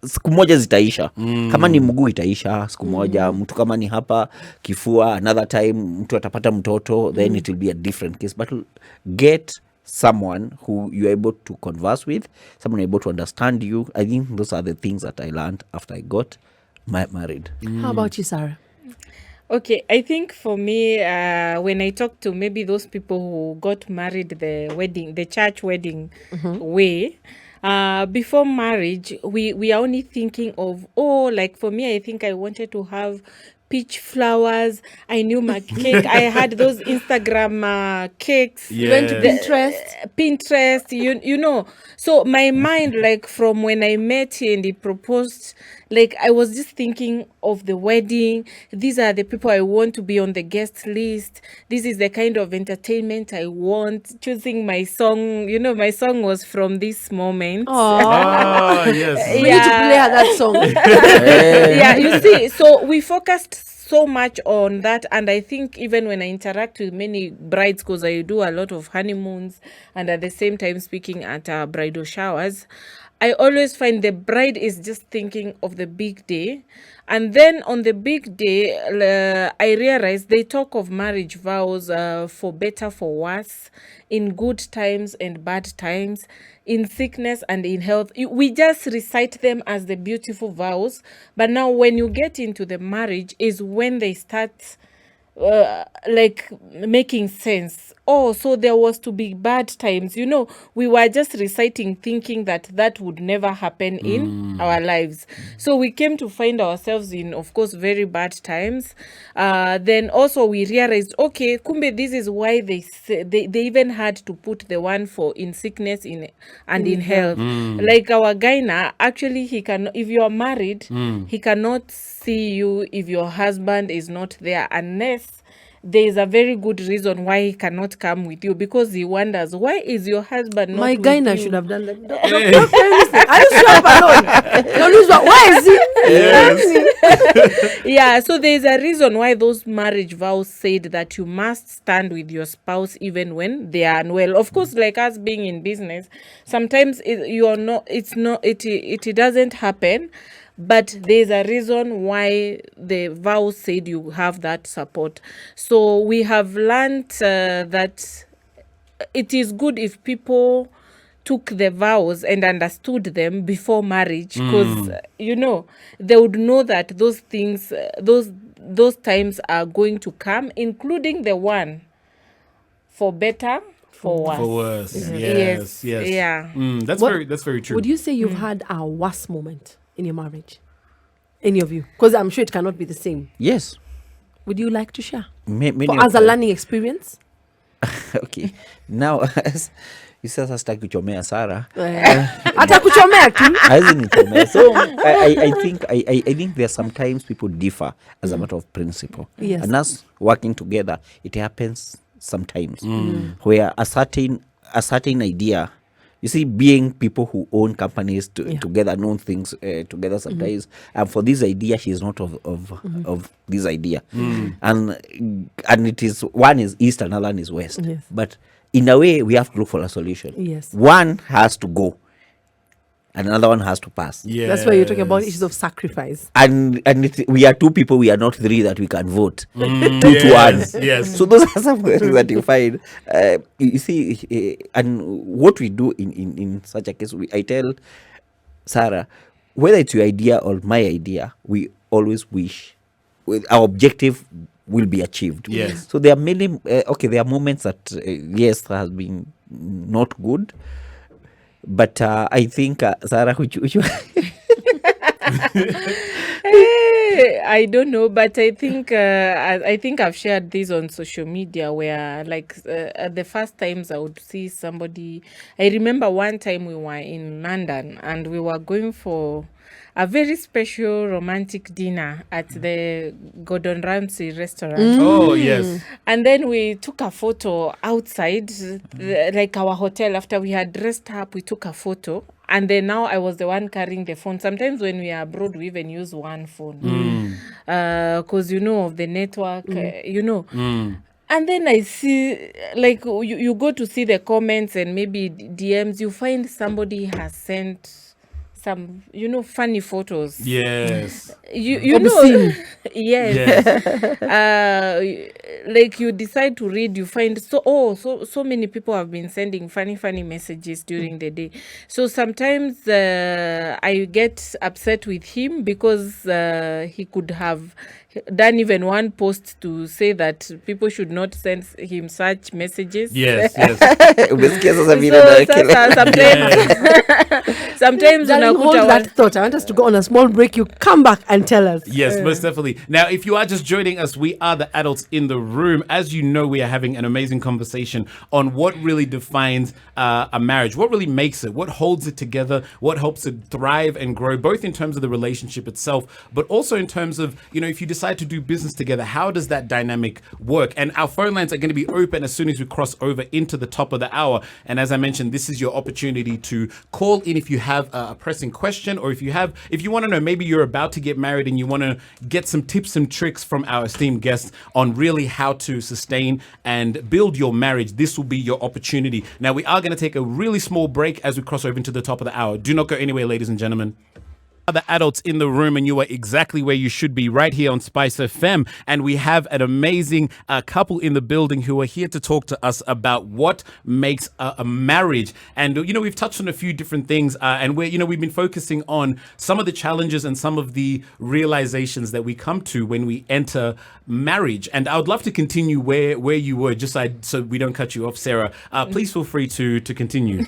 siku moja zitaisha. Kama ni mguu itaisha siku moja. Mtu kama ni hapa kifua, another time mtu atapata mtoto, then it will be a different case. But get someone who you're able to converse with, someone able to understand you. I think those are the things that I learned after I got married. How about you, Sarah? Okay, I think for me, when I talk to maybe those people who got married the church wedding way, before marriage, we are only thinking of, like for me, I think I wanted to have peach flowers. I knew my cake. I had those Instagram cakes. Yeah. You went to Pinterest, you know. So my mind, like from when I met him and he proposed, like I was just thinking of the wedding. These are the people I want to be on the guest list. This is the kind of entertainment I want. Choosing my song, my song was from this moment. Oh, yes. We need to play her that song. Yeah, you see, so we focused so much on that, and I think even when I interact with many brides, because I do a lot of honeymoons and at the same time speaking at bridal showers, I always find the bride is just thinking of the big day. And then on the big day, I realized they talk of marriage vows for better, for worse, in good times and bad times, in sickness and in health. We just recite them as the beautiful vows. But now when you get into the marriage is when they start like making sense. So there was to be bad times. We were just reciting thinking that would never happen in our lives. So we came to find ourselves in, of course, very bad times. Then also we realized, okay, kumbe, this is why they even had to put the one for in sickness and in health. Like our guy now, actually, he can, if you are married, he cannot see you if your husband is not there, unless there is a very good reason why he cannot come with you, because he wonders, why is your husband not My with guy now you? should have done that. Are you sure alone? Where is he? Yes. Yeah, so there's a reason why those marriage vows said that you must stand with your spouse even when they are unwell. Of course, like us being in business, sometimes it doesn't happen, but there's a reason why the vows said you have that support. So we have learned that it is good if people took the vows and understood them before marriage, because they would know that those things, those times are going to come, including the one for better, for worse. For worse. Yes. Yes. Yeah. That's What- very true. Would you say you've had a worst moment in your marriage? Any of you? Because I'm sure it cannot be the same. Yes. Would you like to share? Many For of as a them. learning experience? Okay. Now, sasa sitaki kuchomea Sarah. Atakuchomea tu. Hawezi nichomea. So I think there are sometimes people differ as a matter of principle. Yes. And us working together, it happens sometimes where a certain idea, you see, being people who own companies together, know things together sometimes, and for this idea, she is not of this idea, and it is, one is east, another one is west. Yes. But in a way, we have to look for a solution. Yes. One has to go, and another one has to pass. Yes. That's why you're talking about issues of sacrifice. And we are two people, we are not three that we can vote. 2 to 1. Yes. So those are some things that you find. You see, and what we do in such a case, I tell Sarah, whether it's your idea or my idea, we always wish our objective will be achieved. Yes. So there are many, there are moments that, yes, has been not good. But I think, Sarah, which I don't know, but I think I've shared this on social media where, like, the first times I would see somebody. I remember one time we were in London and we were going for a very special romantic dinner at the Gordon Ramsay restaurant. Oh, yes. And then we took a photo outside, like our hotel. After we had dressed up, we took a photo. And then now I was the one carrying the phone. Sometimes when we are abroad, we even use one phone. Because, of the network, And then I see, like, you go to see the comments and maybe DMs, you find somebody has sent some, funny photos. Yes. You know, yes. Like you decide to read, you find so many people have been sending funny messages during the day. So sometimes I get upset with him because he could have done even one post to say that people should not send him such messages. Yes. umesikia sasa So vile nawekelea. sometimes Darling, hold unakuta that thought. I want us to go on a small break. You come back and tell us. Yes, most definitely. Now, if you are just joining us, we are the adults in the room. As you know, we are having an amazing conversation on what really defines a marriage, what really makes it, what holds it together, what helps it thrive and grow, both in terms of the relationship itself, but also in terms of, if you decide to do business together, how does that dynamic work? And our phone lines are going to be open as soon as we cross over into the top of the hour. And as I mentioned, this is your opportunity to call in if you have a pressing question, or if you want to know, maybe you're about to get married and you want to get some tips and tricks from our esteemed guests on really how to sustain and build your marriage. This will be your opportunity. Now, we are going to take a really small break as we cross over into the top of the hour. Do not go anywhere, ladies and gentlemen. The adults in the room, and you are exactly where you should be, right here on SpiceFM. And we have an amazing couple in the building who are here to talk to us about what makes a marriage. And we've touched on a few different things, and we've been focusing on some of the challenges and some of the realizations that we come to when we enter marriage. And I would love to continue where you were, just so we don't cut you off, Sarah. Please feel free to continue.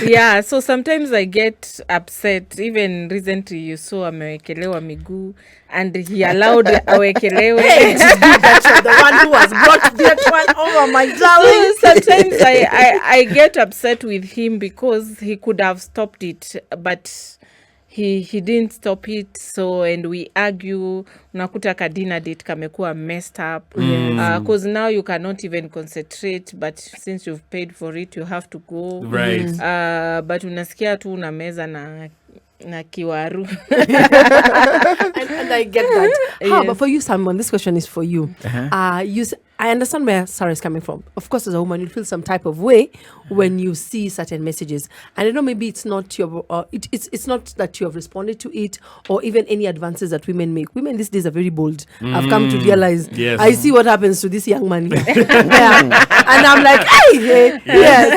Yeah, so sometimes I get upset. Even recently you saw amewekelewa miguu and he allowed awekelewe. The one who has brought that one over, my darling. So sometimes I get upset with him because he could have stopped it, but he didn't stop it, so and we argue, unakuta ka dinner date kamekuwa messed up because now you cannot even concentrate, but since you've paid for it you have to go, Right. but unasikia tu una meza na kiwaru. and I get that. How, but for you, Simon, this question is for you. I understand where Sarah is coming from. Of course, as a woman, you feel some type of way when you see certain messages. And I know maybe it's not your, it's not that you have responded to it or even any advances that women make. Women these days are very bold. I've come to realize. Yes. I see what happens to this young man here. And I'm like, hey.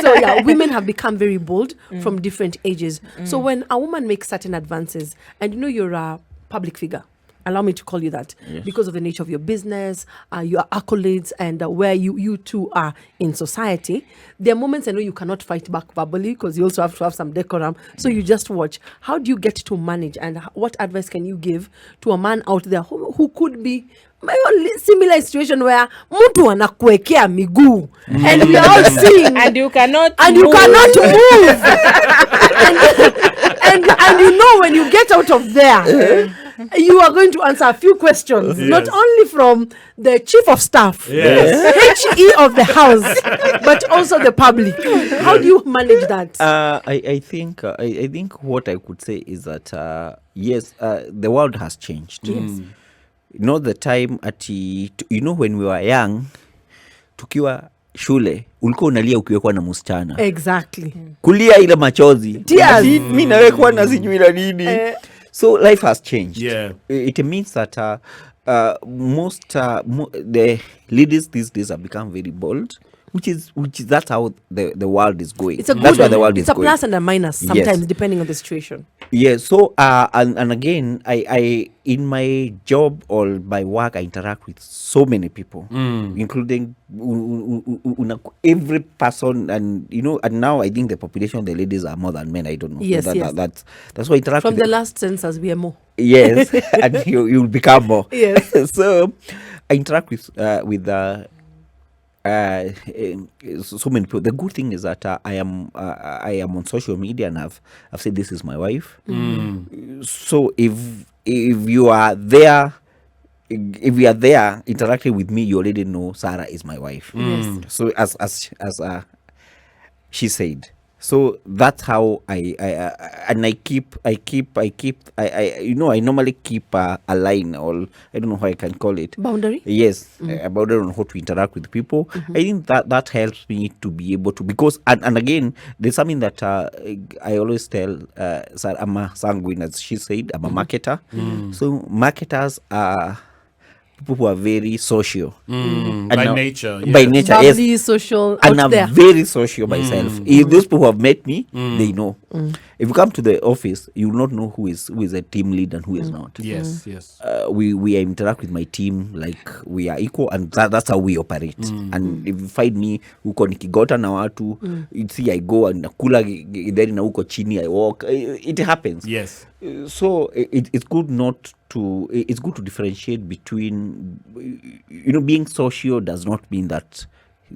So yeah, women have become very bold from different ages. So when a woman makes certain advances, and you know you're a public figure, allow me to call you that, because of the nature of your business, your accolades, and where you two are in society. There are moments I know you cannot fight back verbally because you also have to have some decorum. So you just watch. How do you get to manage, and what advice can you give to a man out there who could be similar situation where mtu anakuwekea miguu and we are all seeing and you cannot move. and you know when you get out of there you are going to answer a few questions, not only from the chief of staff, HE of the house, but also the public. How do you manage that? I think what I could say is that yes, the world has changed. Yes. You know the time when we were young, tukiwa shule ulikuwa unalia ukiwekwa na msichana. Exactly. Kulia ile machozi. Tears. Mimi nawekwa na sijui la nini. So life has changed. Yeah. It means that the ladies these days have become very bold, which is that's how the world is going. It's a that's where the world is it's a going. plus and a minus sometimes depending on the situation. Yeah, so and again, I in my job or my work, I interact with so many people, including every person, and and now I think the population of the ladies are more than men. I don't know. Yes, that's why I interact from with the last census we are more. Yes, and you'll become more. Yes. So I interact with so many people. The good thing is that I am on social media, and I've said this is my wife. So if you are there, interacting with me, you already know Sarah is my wife. Yes. So as she said. So that's how I normally keep a line, or I don't know how I can call it. Boundary? Yes, a boundary on how to interact with people. I think that helps me to be able to, because and again, there's something that I always tell Sarah, I'm a sanguine, as she said, I'm a marketer. So marketers are people who are very social by nature. By nature, Bubbly, yes. social, And out I'm there. very social myself. If those people who have met me, they know. If you come to the office, you will not know who is a team lead and who is not. Yes, yes. We interact with my team like we are equal, and that's how we operate. And if you find me huko nikigota na watu, you see I go and nakula then na huko chini I walk. It happens. Yes. So it's good it's good to differentiate between, being social does not mean that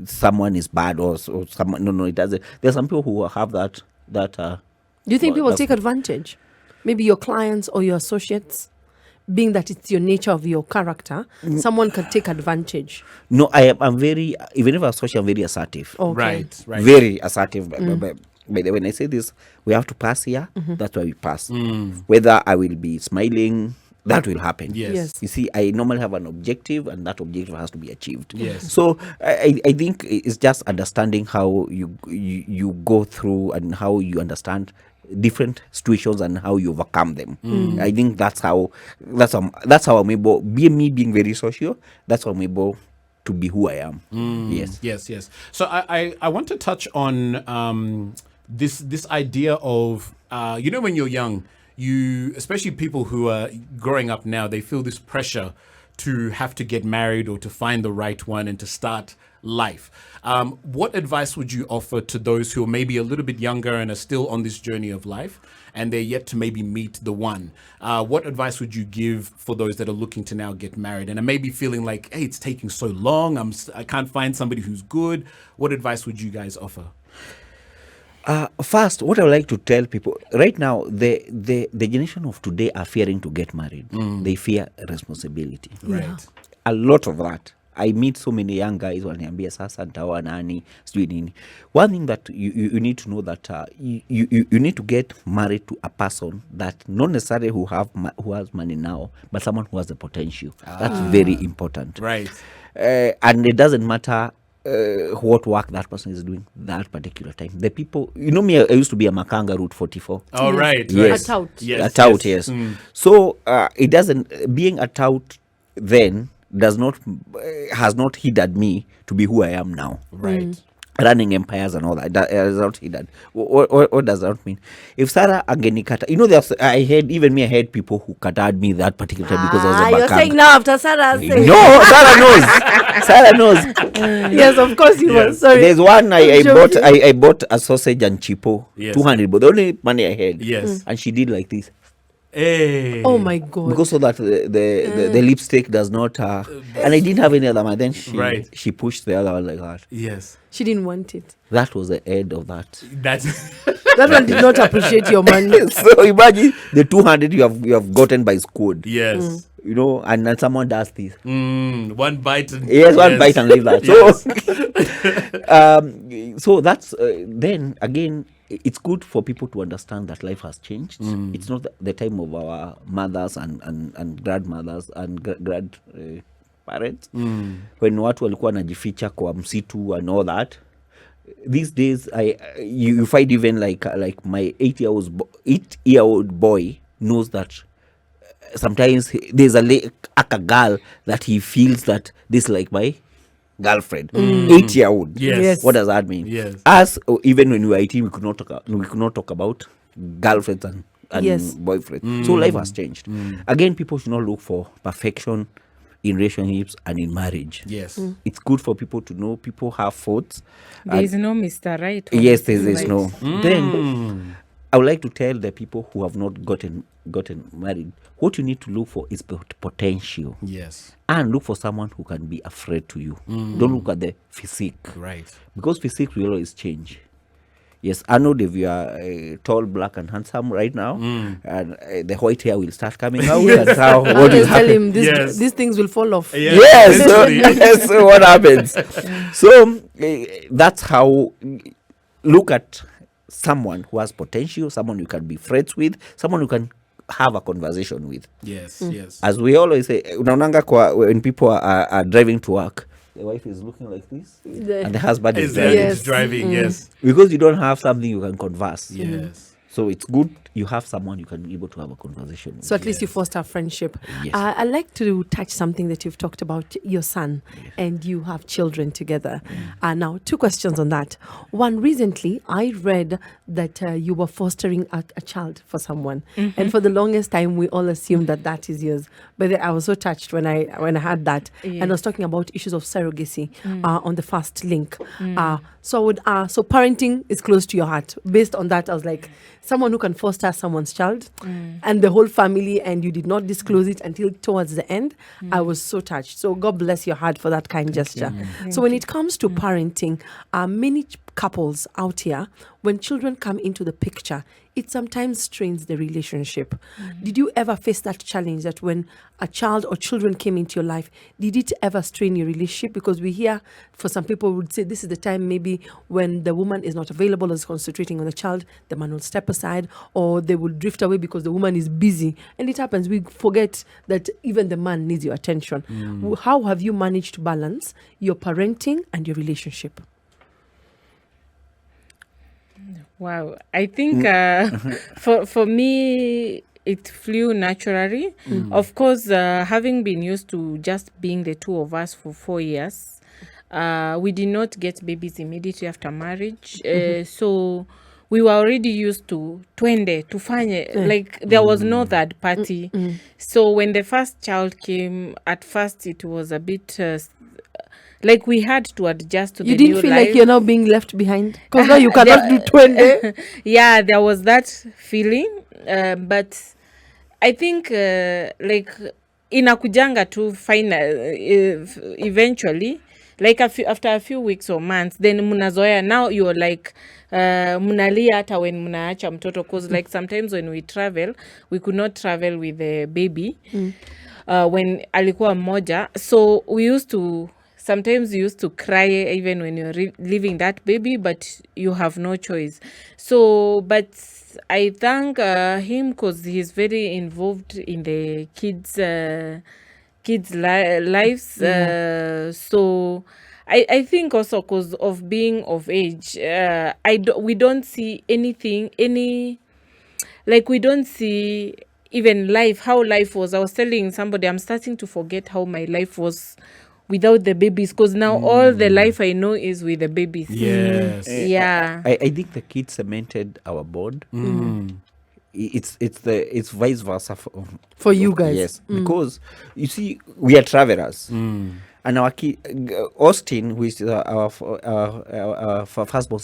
someone is bad or someone. No, it doesn't. There's some people who have that. Do you think people take advantage? Maybe your clients or your associates, being that it's your nature of your character, someone can take advantage. No, I'm very, even if I'm social, I'm very assertive. Okay. Right. Very assertive. By the way, when I say this, we have to pass here. That's why we pass. Whether I will be smiling, that will happen. Yes. You see, I normally have an objective, and that objective has to be achieved. Yes. So I think it's just understanding how you go through and how you understand different situations and how you overcome them. I think that's how I'm able, being very social, that's how I'm able to be who I am. Yes. So I want to touch on this idea of when you're young, especially people who are growing up now, they feel this pressure to have to get married or to find the right one and to start life. What advice would you offer to those who are maybe a little bit younger and are still on this journey of life and they're yet to maybe meet the one? What advice would you give for those that are looking to now get married and are maybe feeling like, hey, it's taking so long, I can't find somebody who's good? What advice would you guys offer? First, what I would like to tell people right now, the generation of today are fearing to get married. They fear responsibility. Yeah. A lot of that. I meet so many young guys waniambia sasa nitaoa nani sijui nini. One thing that you need to know that you need to get married to a person that not necessarily who has money now, but someone who has the potential. That's very important. Right. And it doesn't matter what work that person is doing that particular time. The people, you know me, I used to be a Makanga Route 44. Oh, Yes. right. Yes. A tout. Yes. A tout, yes. So it doesn't, being a tout then does not, has not hindered me to be who I am now. Right. Running empires and all that. That has not hindered. What does that mean? If Sarah Angenikata, you know, I heard people who kated me that particular time because I was a You're Makanga. saying now after Sarah saying. No, Sarah knows. Yes, of course you were. Yes. Sorry. There's one I Joking. bought. I bought a sausage and chipo, Yes. 200, but the only money I had. Yes. And she did like this Hey. Oh my God. because so that the lipstick does not. And I didn't have any other money. Then she pushed the other one like that. Yes. She didn't want it. That was the end of that. That's That one did not appreciate your money. So imagine the 200 you have gotten by squad. yes. You know, and then someone does this. One bite. And, Yes, one bite and leave that. Yes. So that's then again, it's good for people to understand that life has changed. It's not the time of our mothers and grandmothers and parents when watu walikuwa wanajificha kwa msitu and all that. These days, you find even like my 8-year-old boy knows that sometimes there's a girl that he feels that this is like my girlfriend. 8-year-old. Yes. What does that mean? Yes. Us, even when we were 18, we could not talk about girlfriends and Yes. boyfriends. So life has changed. Again, people should not look for perfection in relationships and in marriage. Yes. It's good for people to know people have faults. There is no Mr. Right. or Yes, Mrs. there's Right. no. Then I would like to tell the people who have not gotten married, what you need to look for is potential, Yes. and look for someone who can be afraid to you. Don't look at the physique, Right. because physique will always change. Yes, I know if you are tall, black, and handsome right now, and the white hair will start coming out. That's how I what always is tell happening. him Yes. these things will fall off. Yeah, Yes, so, literally. so what happens? So that's how look at someone who has potential, someone you can be friends with, someone you can have a conversation with. Yes. Yes. As we always say, unaonanga when people are driving to work, the wife is looking like this and the husband is Is driving. there Yes. driving? Yes. Because you don't have something you can converse. Yes. So it's good you have someone you can be able to have a conversation with. So at least you foster friendship. Yes. I'd like to touch something that you've talked about, your son, and you have children together. Now, 2 questions on that. One, recently, I read that you were fostering a child for someone. And for the longest time, we all assumed that is yours. But I was so touched when I heard that. And I was talking about issues of surrogacy on the first link. So parenting is close to your heart. Based on that, I was like, someone who can foster someone's child and the whole family, and you did not disclose it until towards the end. I was so touched. So God bless your heart for that kind gesture. So when it comes to parenting, many couples out here, when children come into the picture, it sometimes strains the relationship. Did you ever face that challenge that when a child or children came into your life, did it ever strain your relationship? Because we hear, for some people would say this is the time maybe when the woman is not available or is concentrating on the child, the man will step aside, or they will drift away because the woman is busy. And it happens, we forget that even the man needs your attention. How have you managed to balance your parenting and your relationship? Wow, I think for me it flew naturally. Of course, having been used to just being the two of us for 4 years, we did not get babies immediately after marriage. So we were already used to twende, tufanye, like there was no third party. So when the first child came, at first it was a bit like we had to adjust to You the didn't new feel life. like you're now being left behind? Because now you cannot do 20. Yeah, there was that feeling, but I think like inakujanga to final eventually like after a few weeks or months, then mnazoea. Now you're like mnalia hata when mnaacha mtoto, cause like sometimes when we travel, we could not travel with the baby when alikuwa mmoja, so we used to sometimes you used to cry even when you're leaving that baby, but you have no choice. So but I thank him because he's very involved in the kids lives. So I think also because of being of age, we don't see anything, we don't see even life, how life was. I was telling somebody, I'm starting to forget how my life was without the babies, because now all the life I know is with the babies. Yes. Yeah. I think the kids cemented our bond. It's vice versa For you guys. Yes, because you see, we are travelers, and our Austin, who is our firstborn,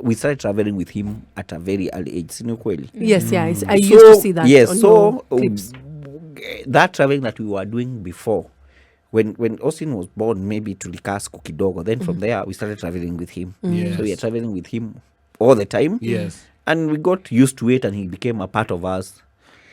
we started traveling with him at a very early age. Sino kweli? Yes, yeah. I used to see that. Yes, on so your clips. that traveling that we were doing before, when Austin was born, maybe tulikaa siku kidogo. Then from there, we started traveling with him. Yes. So we are traveling with him all the time. Yes. And we got used to it, and he became a part of us.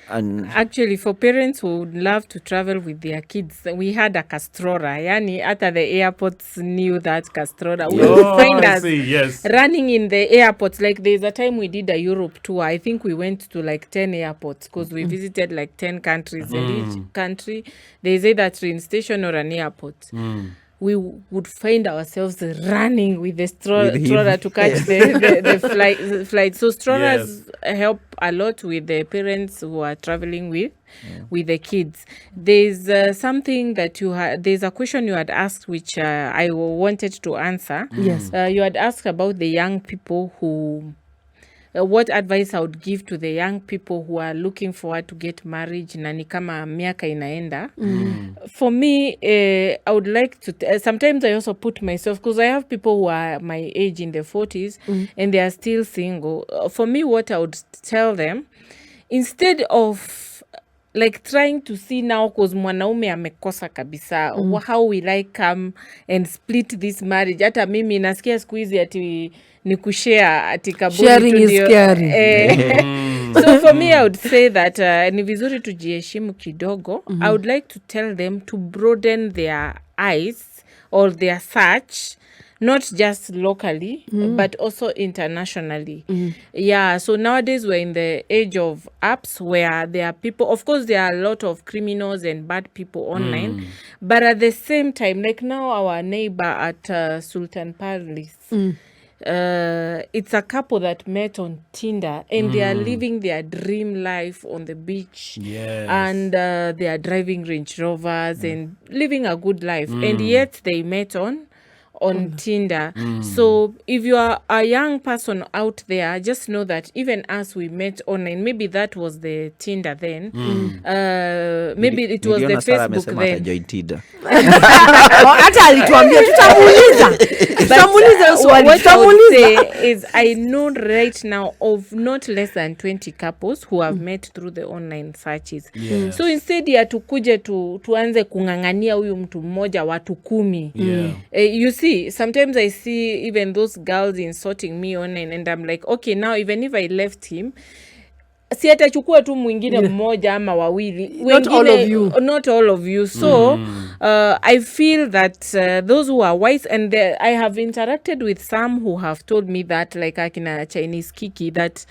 And Actually, for parents who would love to travel with their kids, we had a castrora. Yani, at the airports knew that castrora. We would find I us see. Yes. running in the airports. Like there's a time we did a Europe tour. I think we went to like 10 airports because we visited like 10 countries. In each country, there's either a train station or an airport. We would find ourselves running with the stroller to catch the flight. So strollers help a lot with the parents who are traveling with the kids. There's something that there's a question you had asked, which I wanted to answer. Yes. You had asked about the young people who... what advice I would give to the young people who are looking forward to get married na ni kama miaka inaenda. For me, I would like to... sometimes I also put myself, because I have people who are my age in the 40s and they are still single. For me, what I would tell them, instead of like trying to see now, because mwanaume amekosa kabisa, how will I come and split this marriage? Hata mimi nasikia siku hizi ati ni kushare ati kaburi. Sharing is scary. So for me, I would say that ni vizuri tujiheshimu kidogo. I would like to tell them to broaden their eyes or their search, not just locally, but also internationally. Yeah, so nowadays we're in the age of apps where there are people, of course there are a lot of criminals and bad people online, but at the same time, like now our neighbor at Sultan Palace, it's a couple that met on Tinder and they are living their dream life on the beach. Yes. And they are driving Range Rovers and living a good life. And yet they met on Tinder. So if you are a young person out there, just know that even as we met online, maybe that was the Tinder then. Maybe it was the Facebook then. Hata alituambia tutamuuliza swali. What I would say is I know right now of not less than 20 couples who have met through the online searches. Yes. So instead ya tukuje tuanze kungangania huyu mtu mmoja watu 10. You see, sometimes I see even those girls insulting me online and I'm like, okay, now even if I left him, si atachukua tu mwingine mmoja ama wawili. Not all of you. Not all of you. So I feel that those who are wise, and I have interacted with some who have told me that, like akina Chinese Kiki, that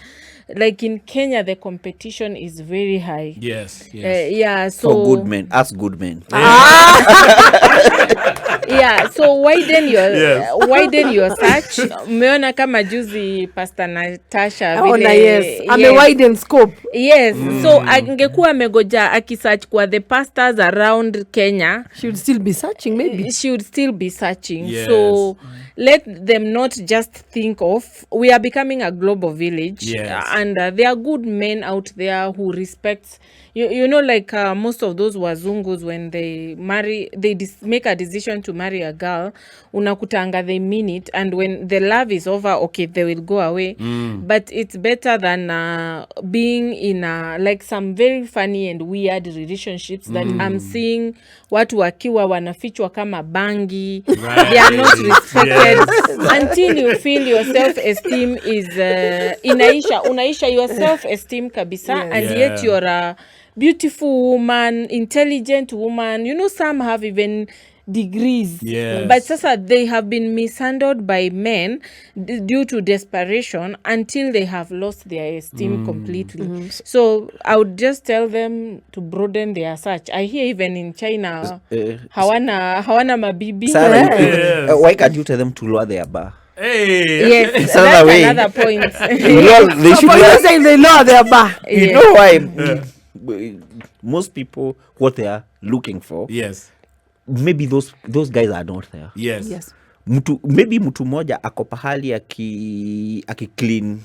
like in Kenya the competition is very high. Yes. Yeah, so For good men, us good men. yeah, so widen your search. Umeona kama juzi Pastor Natasha vile, yes. Ame widen scope. Yes. So angekuwa amegoja akisearch kwa the pastors around Kenya, She would still be searching, maybe. she would still be searching. Yes. So let them not just think of, we are becoming a global village. Yes. And there are good men out there who respect you know, like most of those wazungus, when they marry, they make a decision to marry a girl, unakutanga they mean it, and when the love is over, okay, they will go away. But it's better than being in like some very funny and weird relationships that I'm seeing watu wakiwa wanafichwa kama bangi. Right. They are not respected until you feel your self-esteem is unaisha your self-esteem kabisa. And yet you're a beautiful woman, intelligent woman. You know, some have even degrees. Yes. But sasa they have been mishandled by men due to desperation until they have lost their esteem completely. So I would just tell them to broaden their search. I hear even in China, hawana mabibi. Sarah, why can't you tell them to lower their bar? Hey. Yes, another that's way. another point. They should But you're saying they lower their bar. You know why? Most people, what they are looking for, Yes. maybe those guys are not there. Yes. Yes. Maybe mtu moja ako pahali aki clean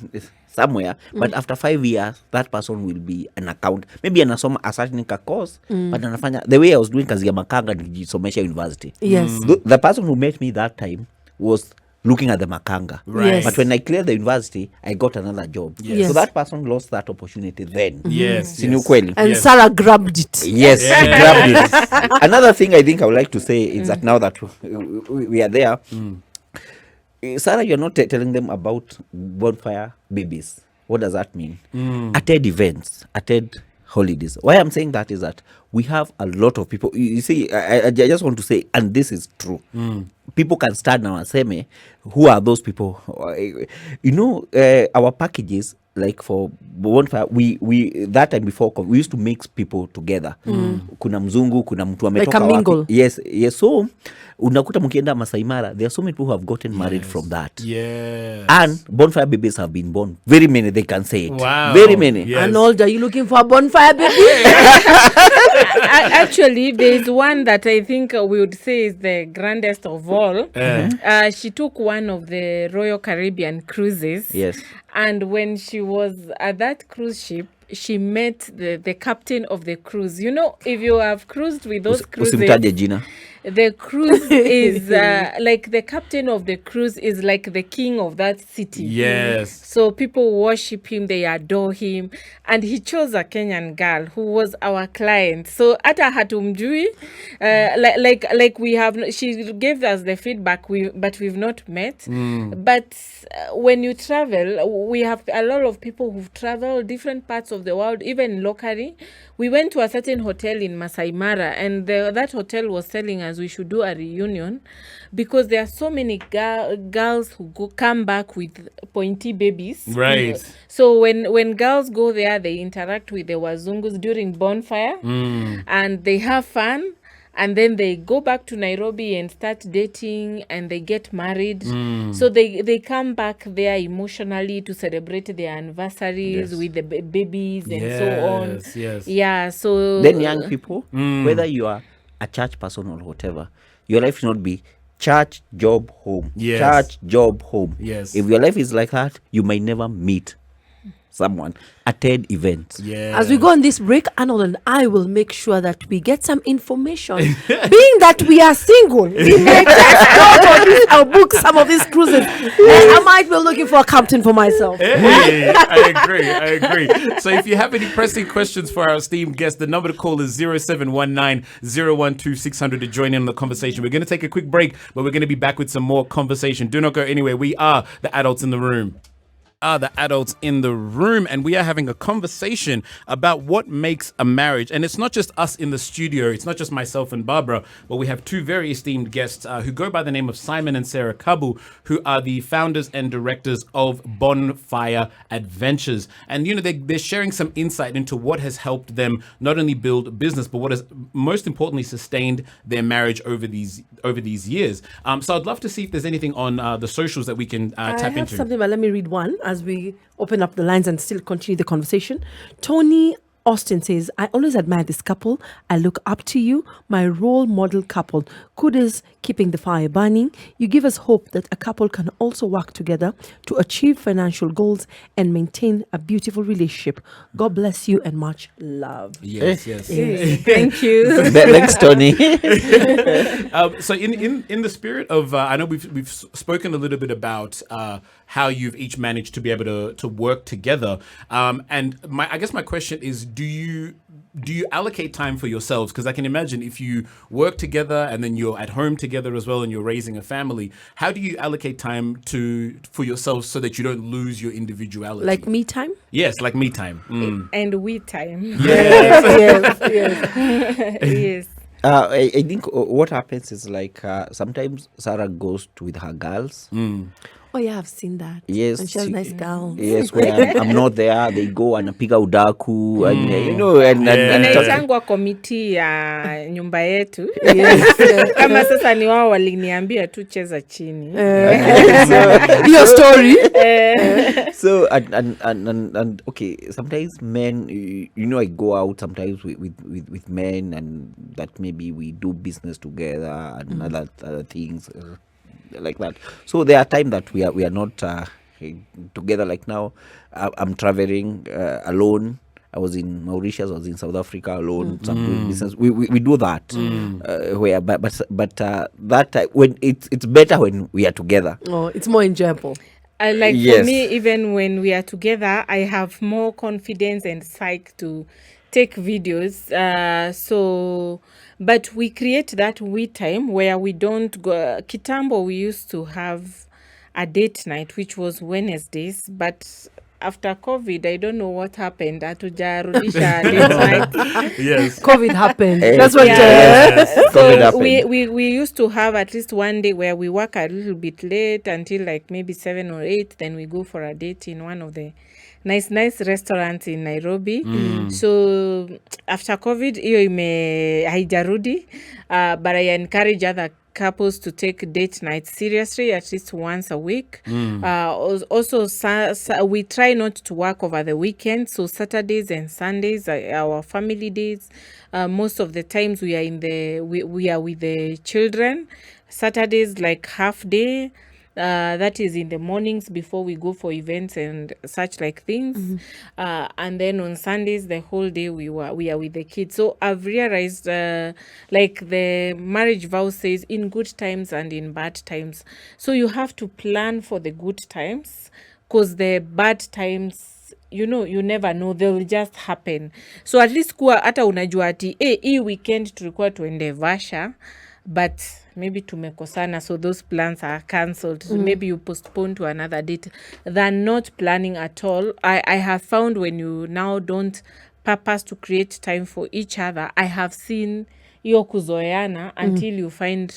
somewhere, but after 5 years that person will be an account. Maybe anasoma a certain course, but anafanya the way I was doing kazi ya makanga nijisomesha university. Yes. The person who met me that time was looking at the makanga. Right. Yes. But when I cleared the university, I got another job. Yes. So that person lost that opportunity then. Yes. Si ni ukweli? And Yes. Sarah grabbed it. Yes, she grabbed it. Another thing I think I would like to say is that now that we are there, Sarah, you're not telling them about bonfire babies. What does that mean? Attend events, attend holidays. Why I'm saying that is that we have a lot of people. You see, I just want to say, and this is true. People can stand now and say, me, who are those people? You know, our packages, like for bonfire, we that time before we used to mix people together. Kuna mzungu, kuna mtu ametoka Like a mingle. wapi. Yes. So unakuta mkienda Masai Mara, there are so many people who have gotten married from that. Yes. And bonfire babies have been born. Very many, they can say it. Wow. Very many. Yes. Arnold, are you looking for a bonfire baby? Actually, there's one that I think we would say is the grandest of all. She took one of the Royal Caribbean cruises. Yes. And when she was at that cruise ship, she met the captain of the cruise. You know, if you have cruised with those cruises, Usimtaje jina. the cruise is like the captain of the cruise is like the king of that city. Yes. So people worship him, they adore him, and he chose a Kenyan girl who was our client. So ata hatumjui, like we have, she gave us the feedback, but we've not met. But when you travel, we have a lot of people who've traveled different parts of the world, even locally. We went to a certain hotel in Masai Mara, and that hotel was telling us we should do a reunion because there are so many girls who come back with pointy babies. Right. So when girls go there, they interact with the wazungus during bonfire, and they have fun. And then they go back to Nairobi and start dating, and they get married. So they come back there emotionally to celebrate their anniversaries with the babies and so on. Yes. Yeah, so Then young people, whether you are a church person or whatever, your life should not be church, job, home. Yes. Church, job, home. Yes. If your life is like that, you might never meet someone. Attend events. Yeah. As we go on this break, Arnold and I will make sure that we get some information. Being that we are single, we may just go or book some of these cruises. And I might be looking for a captain for myself. Hey, I agree. So if you have any pressing questions for our esteemed guest, the number to call is 0719 012 600 to join in on the conversation. We're going to take a quick break, but we're going to be back with some more conversation. Do not go anywhere. We are the adults in the room. The adults in the room, and we are having a conversation about what makes a marriage. And it's not just us in the studio, it's not just myself and Barbara, but we have two very esteemed guests who go by the name of Simon and Sarah KABU, who are the founders and directors of Bonfire Adventures. And you know, they're sharing some insight into what has helped them not only build a business, but what has most importantly sustained their marriage over these years. So I'd love to see if there's anything on the socials that we can I tap have into. something, but let me read one as we open up the lines and still continue the conversation. Tony Austin says, I always admire this couple. I look up to you, my role model couple. Kudos, keeping the fire burning. You give us hope that a couple can also work together to achieve financial goals and maintain a beautiful relationship. God bless you and much love. Yes. Thank you. Thanks, Tony. So in the spirit of, I know we've spoken a little bit about how you've each managed to be able to work together. And I guess my question is, do you allocate time for yourselves? Because I can imagine if you work together and then you're at home together as well and you're raising a family, how do you allocate time for yourselves so that you don't lose your individuality? Like me time? Yes, like me time. And we time. Yes. Yes. I think what happens is like sometimes Sarah goes with her girls. Oh yeah, I've seen that. Yes, and she has nice gowns. Yes, where I'm not there, they go and piga udaku and Inaitangwa komiti ya nyumba yetu. Yes. Kama sasa ni wao waliniambia tu cheza chini. Your story. So and okay, sometimes men, I go out sometimes with men, and that maybe we do business together and other things. Like that. So there are times that we are not together. Like now, I'm traveling alone. I was in Mauritius. I was in South Africa alone. So I'm doing business. We do that. Where but that when it's better when we are together. Oh, it's more enjoyable. Like Yes. for me, even when we are together, I have more confidence and psych to take videos. But we create that we time where we don't go. Kitambo, we used to have a date night, which was Wednesdays, but after COVID, I don't know what happened. Hatujarudisha date night. Yes. COVID happened. That's what. Yes. COVID So happened. we used to have at least one day where we work a little bit late until like maybe 7 or 8. Then we go for a date in one of the nice restaurants in Nairobi. So after COVID, hiyo haijarudi. But I encourage other couples to take date nights seriously at least once a week. Also, we try not to work over the weekend. So Saturdays and Sundays are our family days. Most of the times we are we are with the children. Saturdays like half day. That is in the mornings before we go for events and such like things. And then on Sundays, the whole day we are with the kids. So I've realized, like the marriage vow says, in good times and in bad times. So you have to plan for the good times, because the bad times, you never know, they'll just happen. So at least kuwa hata unajua ati hii weekend tulikuwa tuende Vasha, but maybe tumekosana, so those plans are cancelled. Maybe you postpone to another date than not planning at all. I have found when you now don't purpose to create time for each other, I have seen hiyo kuzoeana until you find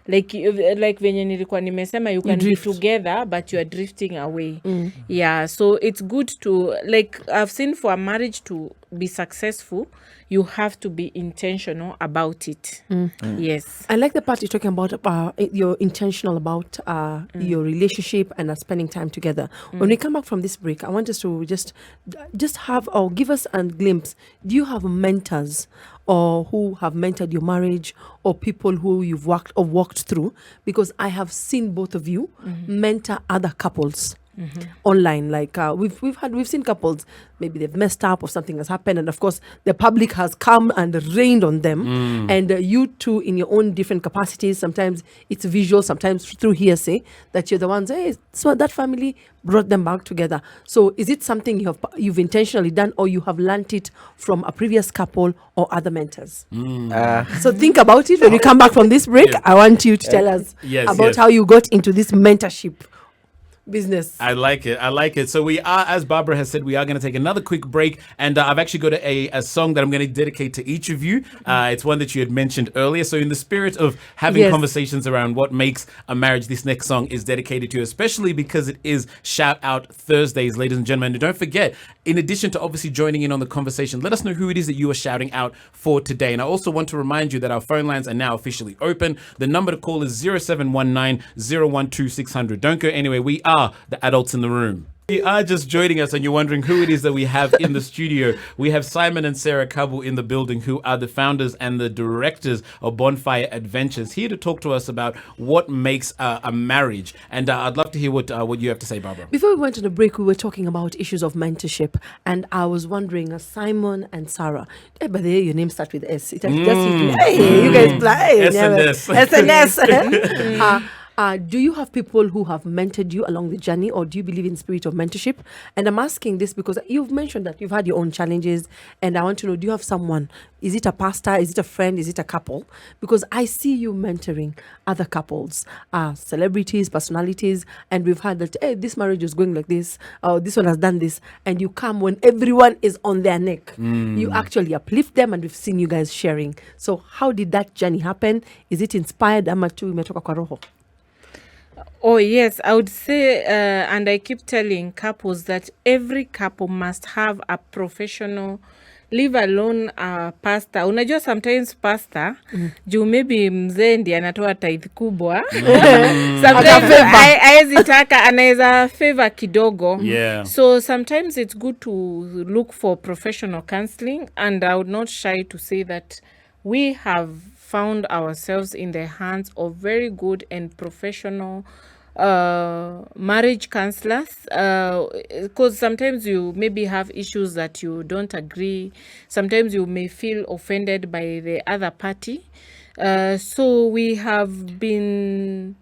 like venye nilikuwa nimesema, you can be together but you are drifting away. Yeah, so it's good to, like I've seen, for a marriage to be successful, you have to be intentional about it. Yes. I like the part you're talking about you're intentional about your relationship and spending time together. When we come back from this break, I want us to just have, or give us a glimpse. Do you have mentors or who have mentored your marriage, or people who you've walked through? Because I have seen both of you mentor other couples. Online, like we've seen couples, maybe they've messed up or something has happened, and of course the public has come and rained on them, and you two in your own different capacities, sometimes it's visual, sometimes through hearsay, that you're the ones, hey, so that family brought them back together. So is it something you've intentionally done, or you have learnt it from a previous couple or other mentors? So think about it when we come back from this break. I want you to tell us about how you got into this mentorship business. I like it. So we are, as Barbara has said, we are going to take another quick break, and I've actually got a song that I'm going to dedicate to each of you. It's one that you had mentioned earlier. So in the spirit of having conversations around what makes a marriage, this next song is dedicated to you, especially because it is Shout Out Thursdays, ladies and gentlemen. And don't forget, in addition to obviously joining in on the conversation, let us know who it is that you are shouting out for today. And I also want to remind you that our phone lines are now officially open. The number to call is 0719 012 600. Don't go anywhere. We are the adults in the room. you are just joining us and you're wondering who it is that we have in the studio, we have Simon and Sarah KABU in the building, who are the founders and the directors of Bonfire Adventures, here to talk to us about what makes a marriage. And I'd love to hear what you have to say, Barbara. Before we went on a break, we were talking about issues of mentorship, and I was wondering, Simon and Sarah, by the way, your name starts with S. It just hey, you guys play SNS. Do you have people who have mentored you along the journey, or do you believe in spirit of mentorship? And I'm asking this because you've mentioned that you've had your own challenges, and I want to know, do you have someone? Is it a pastor? Is it a friend? Is it a couple? Because I see you mentoring other couples, celebrities, personalities, and we've heard that, hey, this marriage is going like this, or this one has done this, and you come when everyone is on their neck. You actually uplift them, and we've seen you guys sharing. So how did that journey happen? Is it inspired? Ama tu imetoka kwa roho? Oh, yes, I would say, and I keep telling couples that every couple must have a professional, leave alone a pastor. Unajua sometimes pastor, juu maybe mzee ndiye anatoa tithe kubwa. Sometimes aezitaka anaweza favor kidogo. Yeah. So sometimes it's good to look for professional counseling, and I would not shy to say that we have found ourselves in the hands of very good and professional marriage counselors, because sometimes you maybe have issues that you don't agree. Sometimes you may feel offended by the other party. So we have been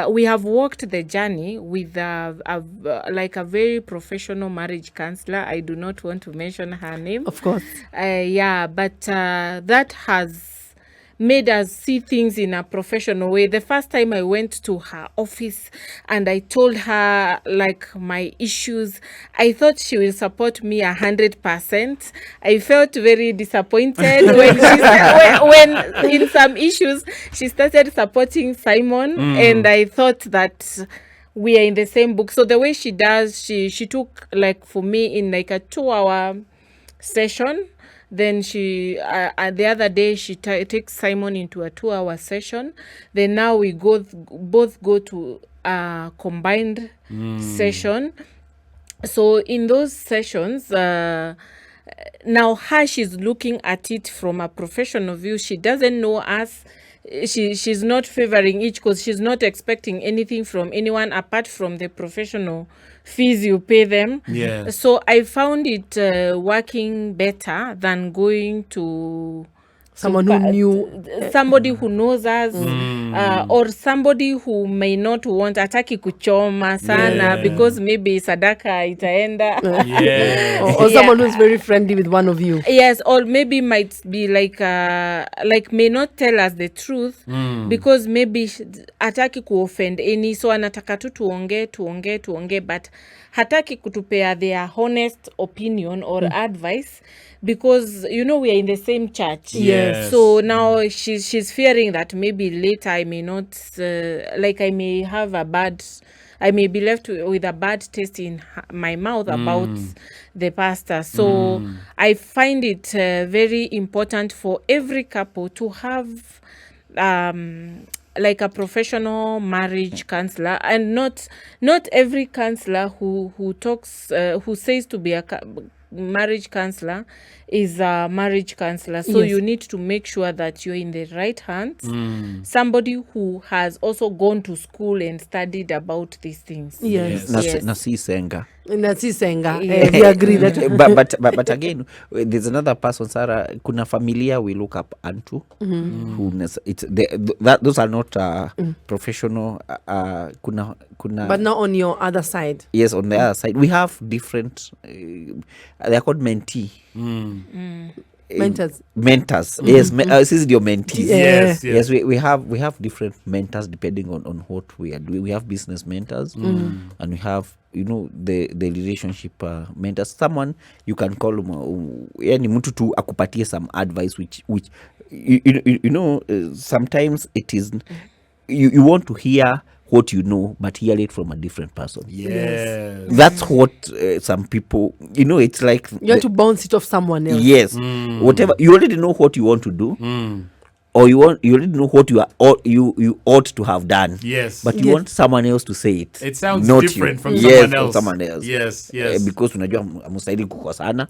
we have walked the journey with a very professional marriage counselor. I do not want to mention her name, Of course. but that has made us see things in a professional way. The first time I went to her office and I told her my issues, I thought she will support me 100%. I felt very disappointed when when in some issues she started supporting Simon, and I thought that we are in the same book. So the way she does, she took for me in a 2-hour session. Then she the other day she takes Simon into a 2-hour session. Then now we both go to a combined session. So in those sessions, now she's looking at it from a professional view. She doesn't know us. She's not favoring each, because she's not expecting anything from anyone apart from the professional fees you pay them. Yeah. So I found it working better than going to Someone who knew. somebody who knows us, or somebody who may not want ataki kuchoma sana, because maybe sadaka itaenda. Yeah. Or someone who's very friendly with one of you. Yes, or maybe might be may not tell us the truth, because maybe hataki kuoffend any, so anataka tu tuonge, but hataki kutupea their honest opinion or advice, because we are in the same church. Yes. So now she's fearing that maybe later I may not I may have I may be left with a bad taste in my mouth about the pastor. So I find it very important for every couple to have a professional marriage counselor, and not every counselor who talks who says to be a marriage counselor is a marriage counselor. So Yes. you need to make sure that you're in the right hands. Somebody who has also gone to school and studied about these things. Yes. Yes. Nasi Senga. Nasi Senga. Yeah. We agree that. but again, there's another person, Sarah. Kuna familia we look up unto. Those are not professional. But now on your other side. Yes, on the other side, we have different. They are called mentee. Mentors. Mentors. Yes, this is your mentees. Yes. Yes, we have different mentors depending on what we are doing. We have business mentors, and we have the relationship mentors. Someone you can call yani mtu tu akupatie some advice which sometimes it is you want to hear what you know, but hear it from a different person. Yes. That's what some people, it's like You have to bounce it off someone else. yes, whatever you already know what you want to do. or you already know what you are, or you ought to have done. Yes. But you Yes. want someone else to say it. It sounds not different you. from Yes, someone from else. someone else. Yes, yes. Because unajua mustahili kukosana.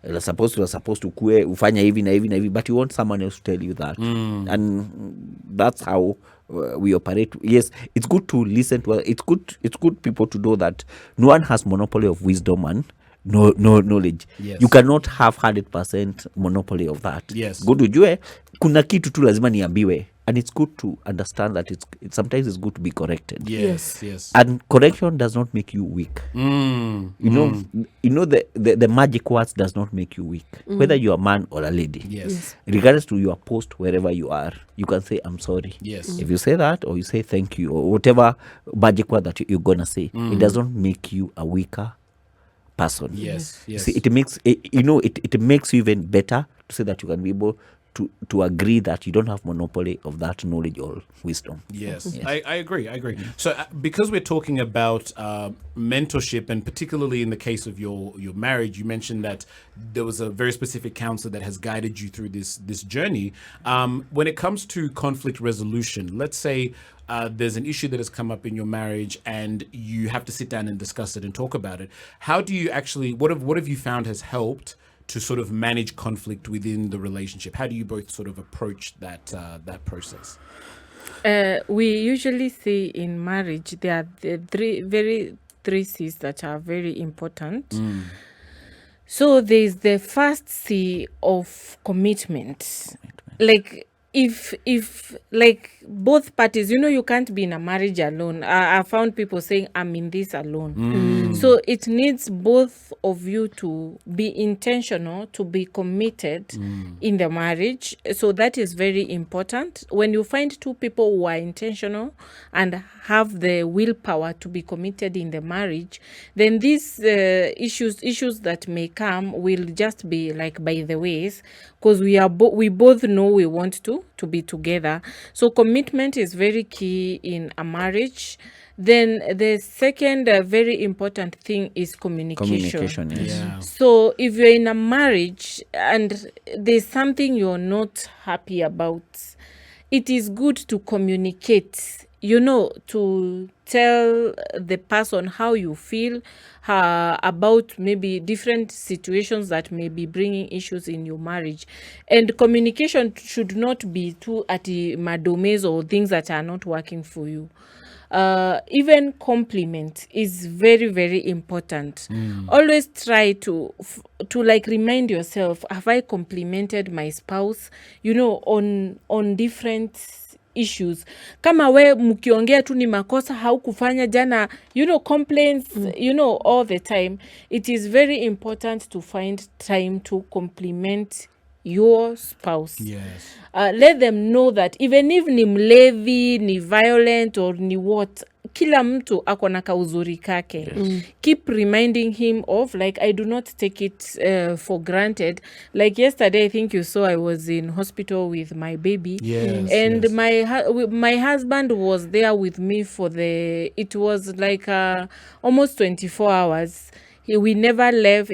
You're supposed to kue ufanya hivi na hivi na hivi, but you want someone else to tell you that. And that's how we operate. Yes, it's good to listen to. It's good people to know that no one has monopoly of wisdom and no knowledge. Yes. You cannot have 100% monopoly of that. Yes. Good ujue kuna kitu tu lazima niambiwe, and it's good to understand that sometimes it's good to be corrected. Yes, yes. And correction does not make you weak. You know the magic words does not make you weak, whether you're a man or a lady. Yes. Regardless to your post, wherever you are, you can say I'm sorry. Yes. If you say that, or you say thank you, or whatever magic word that you're gonna say, it doesn't make you a weaker person. Yes, yes. See, it makes it makes you even better to say that you can be able to agree that you don't have monopoly of that knowledge or wisdom. Yes. I agree. So because we're talking about mentorship, and particularly in the case of your marriage, you mentioned that there was a very specific counselor that has guided you through this journey. When it comes to conflict resolution, let's say there's an issue that has come up in your marriage and you have to sit down and discuss it and talk about it. How do you actually, what have you found has helped to sort of manage conflict within the relationship? How do you both sort of approach that process? We usually say in marriage there are the three C's that are very important. So there's the first C of commitment. Like if like both parties, you can't be in a marriage alone. I found people saying I'm in this alone. So it needs both of you to be intentional, to be committed in the marriage. So that is very important. When you find two people who are intentional and have the willpower to be committed in the marriage, then these issues that may come will just be like by the ways, because we both know we want to be together. So commitment is very key in a marriage. Then the second very important thing is communication. Yes. Yeah. So if you're in a marriage and there's something you're not happy about, it is good to communicate, to tell the person how you feel about maybe different situations that may be bringing issues in your marriage. And communication should not be too at the madomes or things that are not working for you. Even compliment is very, very important. Always try to like remind yourself, have I complimented my spouse, on different issues. Kama we mkiongea tu ni makosa haukufanya jana, complaints, all the time. It is very important to find time to compliment your spouse. Yes. Let them know that even if ni mlevi, ni violent, or ni what, kila mtu ako na kauzuri kake. Keep reminding him of, like, I do not take it for granted. Like yesterday, I think you saw I was in hospital with my baby. Yes, And yes. my husband was there with me it was like almost 24 hours. He never left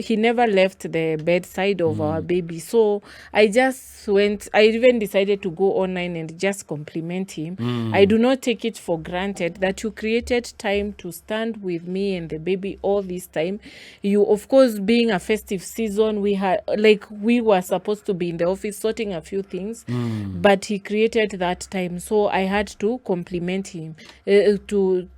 the bedside of our baby. So I even decided to go online and just compliment him. I do not take it for granted that you created time to stand with me and the baby all this time. You, of course, being a festive season, we were supposed to be in the office sorting a few things, but he created that time. So I had to compliment him, to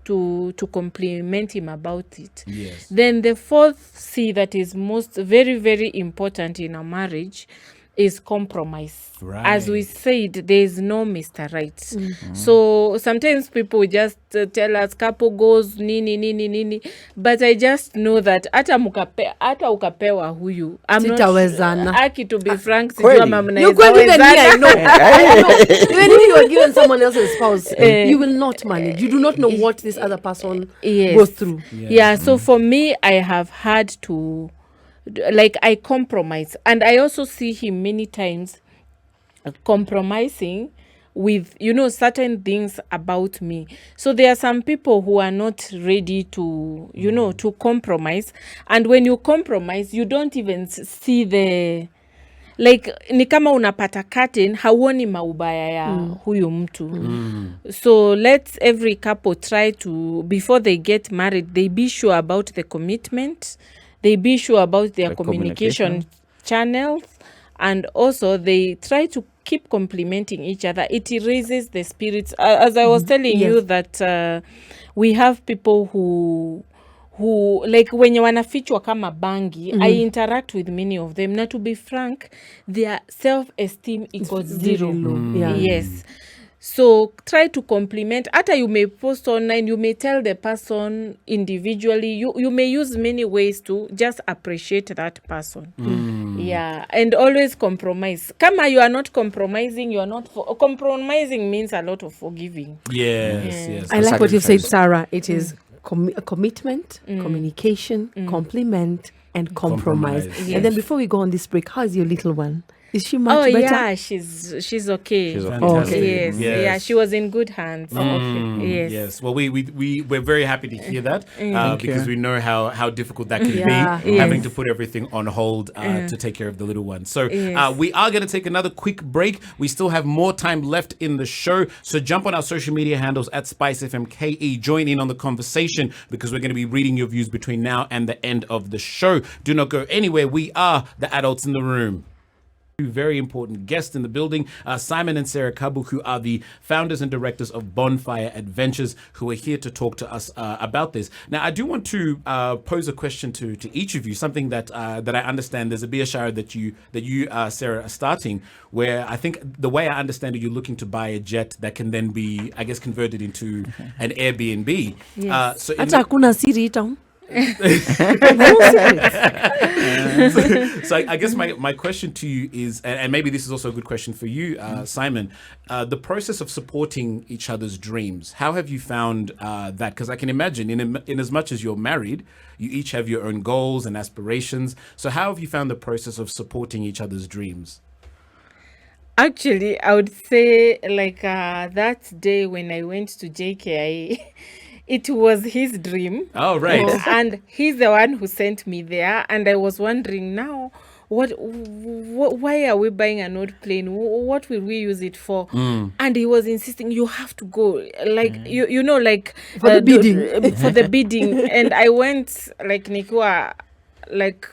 compliment him about it. Yes. Then the fourth C that is very, very important in a marriage is compromise. Right. As we said, there is no Mr. Right. So sometimes people just tell us couple goes nini, but I just know that hata ukapewa huyu, I'm not Sitawezana. Aki, to be frank, Kweli. sijua mama You're mnaweza going to even me, I wezana. know. Even if you are given someone else's spouse, you will not manage. You do not know what this other person Yes. goes through. Yeah, so for me, I have had to, I compromise. And I also see him many times compromising with, certain things about me. So there are some people who are not ready to, to compromise. And when you compromise, you don't even see like ni kama unapata curtain, hauoni maubaya ya huyu mtu. So let's every couple try to, before they get married, they be sure about the commitment, they be sure about their The communication channels, and also they try to keep complimenting each other. It raises the spirits. As I was telling you that we have people who like wenye wanafichwa kama bangi. I interact with many of them, na to be frank, their self-esteem equals zero. Yes. So try to compliment. Hata you may post online, you may tell the person individually, you may use many ways to just appreciate that person. Yeah, and always compromise. Kama you are not compromising, you are not compromising means a lot of forgiving. Yes. I like what you've said, Sacrifice. Sarah. It is commitment, communication, compliment, and compromise. Compromise. And then before we go on this break, how is your little one? Is she much better? Yeah, she's okay. She's okay. Fantastic. Yes. Yes. Yeah, she was in good hands. Yes. Well, we're very happy to hear that because we know how difficult that can Yeah. be, having to put everything on hold to take care of the little one. So we are going to take another quick break. We still have more time left in the show. So jump on our social media handles at SpiceFM KE. Join in on the conversation because we're going to be reading your views between now and the end of the show. Do not go anywhere. We are the adults in the room. Two very important guests in the building, Simon and Sarah KABU, who are the founders and directors of Bonfire Adventures, who are here to talk to us about this. Now, I do want to pose a question to each of you, something that that I understand there's a biashara that you Sarah, are starting, where I think the way I understand it, you're looking to buy a jet that can then be, I guess, converted into an Airbnb. Yes. So in Hata hakuna siri town. So I guess my question to you is, and maybe this is also a good question for you, Simon, the process of supporting each other's dreams. How have you found that? Because I can imagine in as much as you're married, you each have your own goals and aspirations. So how have you found the process of supporting each other's dreams? Actually, I would say like that day when I went to JKI, it was his dream. Oh, right. And he's the one who sent me there. And I was wondering now, why are we buying an old plane? What will we use it for? And he was insisting, you have to go. Like, you know, like... For the bidding. For the bidding. And I went, like, Nikua, like,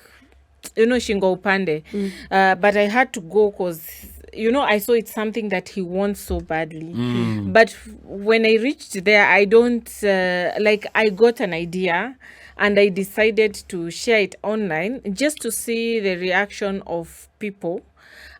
you know, Shingo Upande. But I had to go because... You know, I saw it's something that he wants so badly. But when I reached there, I don't, I got an idea and I decided to share it online just to see the reaction of people.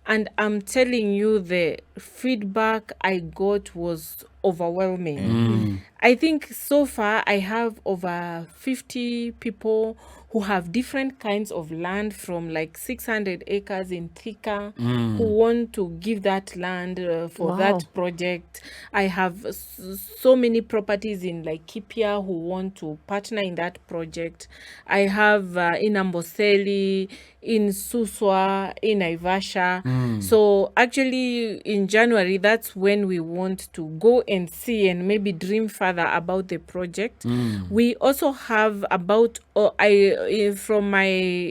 And I'm telling you, the feedback I got was overwhelming. I think so far I have over 50 people who have different kinds of land from like 600 acres in Thika who want to give that land for that project. I have so many properties in like Kipia who want to partner in that project. I have in Amboseli, in Suswa, in Naivasha. So actually in January, that's when we want to go and see and maybe dream further about the project. We also have about, from my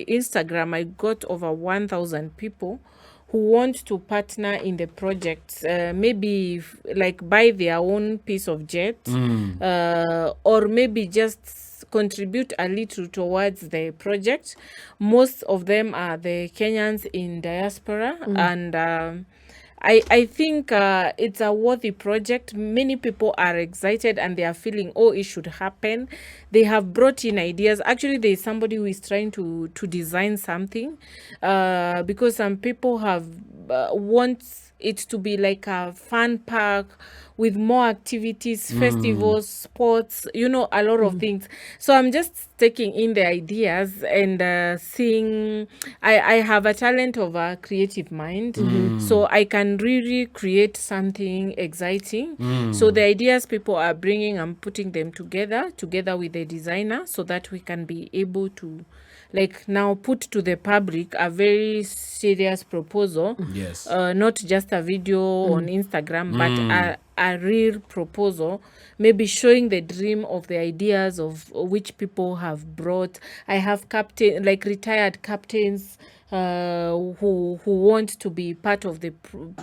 Instagram, I got over 1,000 people who want to partner in the project, maybe like buy their own piece of jet, or maybe just contribute a little towards the project. Most of them are the Kenyans in diaspora, and I think it's a worthy project. Many people are excited and they are feeling, oh, it should happen. They have brought in ideas. Actually, there is somebody who is trying to design something because some people have want it to be like a fun park with more activities, festivals, sports, you know, a lot of things. So I'm just taking in the ideas and seeing, I have a talent of a creative mind, so I can really create something exciting. So the ideas people are bringing, I'm putting them together with the designer so that we can be able to like now put to the public a very serious proposal. Yes. Not just a video on Instagram, but a real proposal, maybe showing the dream of the ideas of which people have brought. I have retired captains who want to be part of the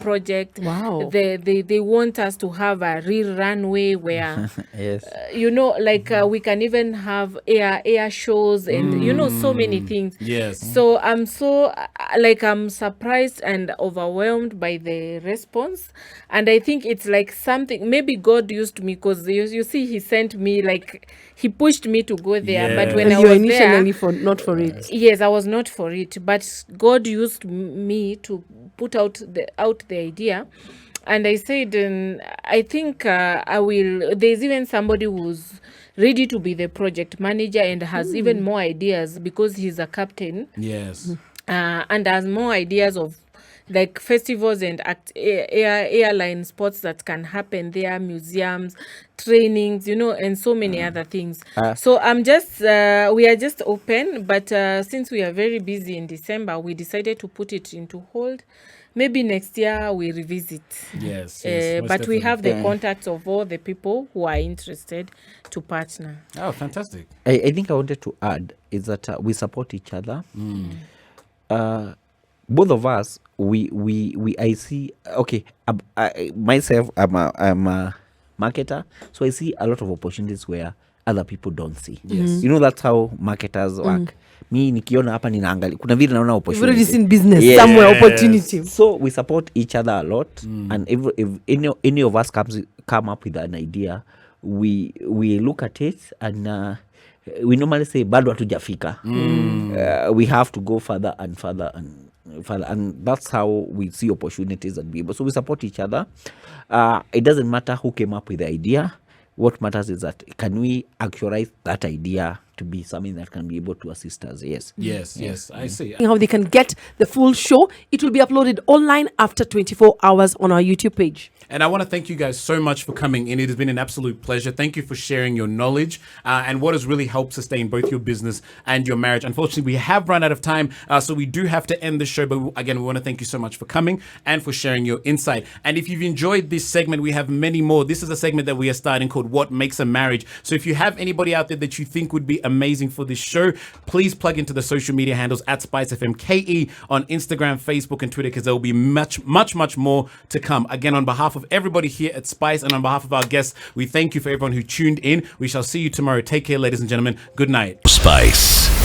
project. Wow. They want us to have a real runway where Yes. we can even have air shows and so many things. Yes. So I'm so I'm surprised and overwhelmed by the response, and I think it's like something maybe God used me, because you see he sent me, like he pushed me to go there. But when And I you were was there, initially not for it. yes, I was not for it, but God used me to put out the idea. And I said, I think I will. There's even somebody who's ready to be the project manager and has even more ideas, because he's a captain. Yes. And has more ideas of like festivals and airline sports that can happen there, museums, trainings, and so many other things. So I'm just we are just open, but since we are very busy in December, we decided to put it into hold. Maybe next year we revisit. Yes. But we have the contacts of all the people who are interested to partner. Oh, fantastic. I think I wanted to add is that we support each other. Both of us, I see. Okay, myself, I'm a marketer, so I see a lot of opportunities where other people don't see. Yes. That's how marketers work. Mi nikiona hapa ninaangalia, kuna vile naona You've already opportunity. seen business Yes. somewhere, opportunity. So we support each other a lot, and if any of us come up with an idea, we look at it and we normally say bado hatujafika. We have to go further and further and further, and that's how we see opportunities and be able. So we support each other. It doesn't matter who came up with the idea. What matters is that can we actualize that idea to be something that can be able to assist us. Yes. I see. How they can get the full show. It will be uploaded online after 24 hours on our YouTube page. And I want to thank you guys so much for coming in. It has been an absolute pleasure. Thank you for sharing your knowledge and what has really helped sustain both your business and your marriage. Unfortunately, we have run out of time, so we do have to end the show. But again, we want to thank you so much for coming and for sharing your insight. And if you've enjoyed this segment, we have many more. This is a segment that we are starting called What Makes a Marriage. So if you have anybody out there that you think would be amazing for this show, please plug into the social media handles at SpiceFM KE on Instagram, Facebook, and Twitter, because there will be much, much, much more to come. Again, on behalf of everybody here at Spice and on behalf of our guests, we thank you for everyone who tuned in. We shall see you tomorrow. Take care, ladies and gentlemen. Good night. Spice.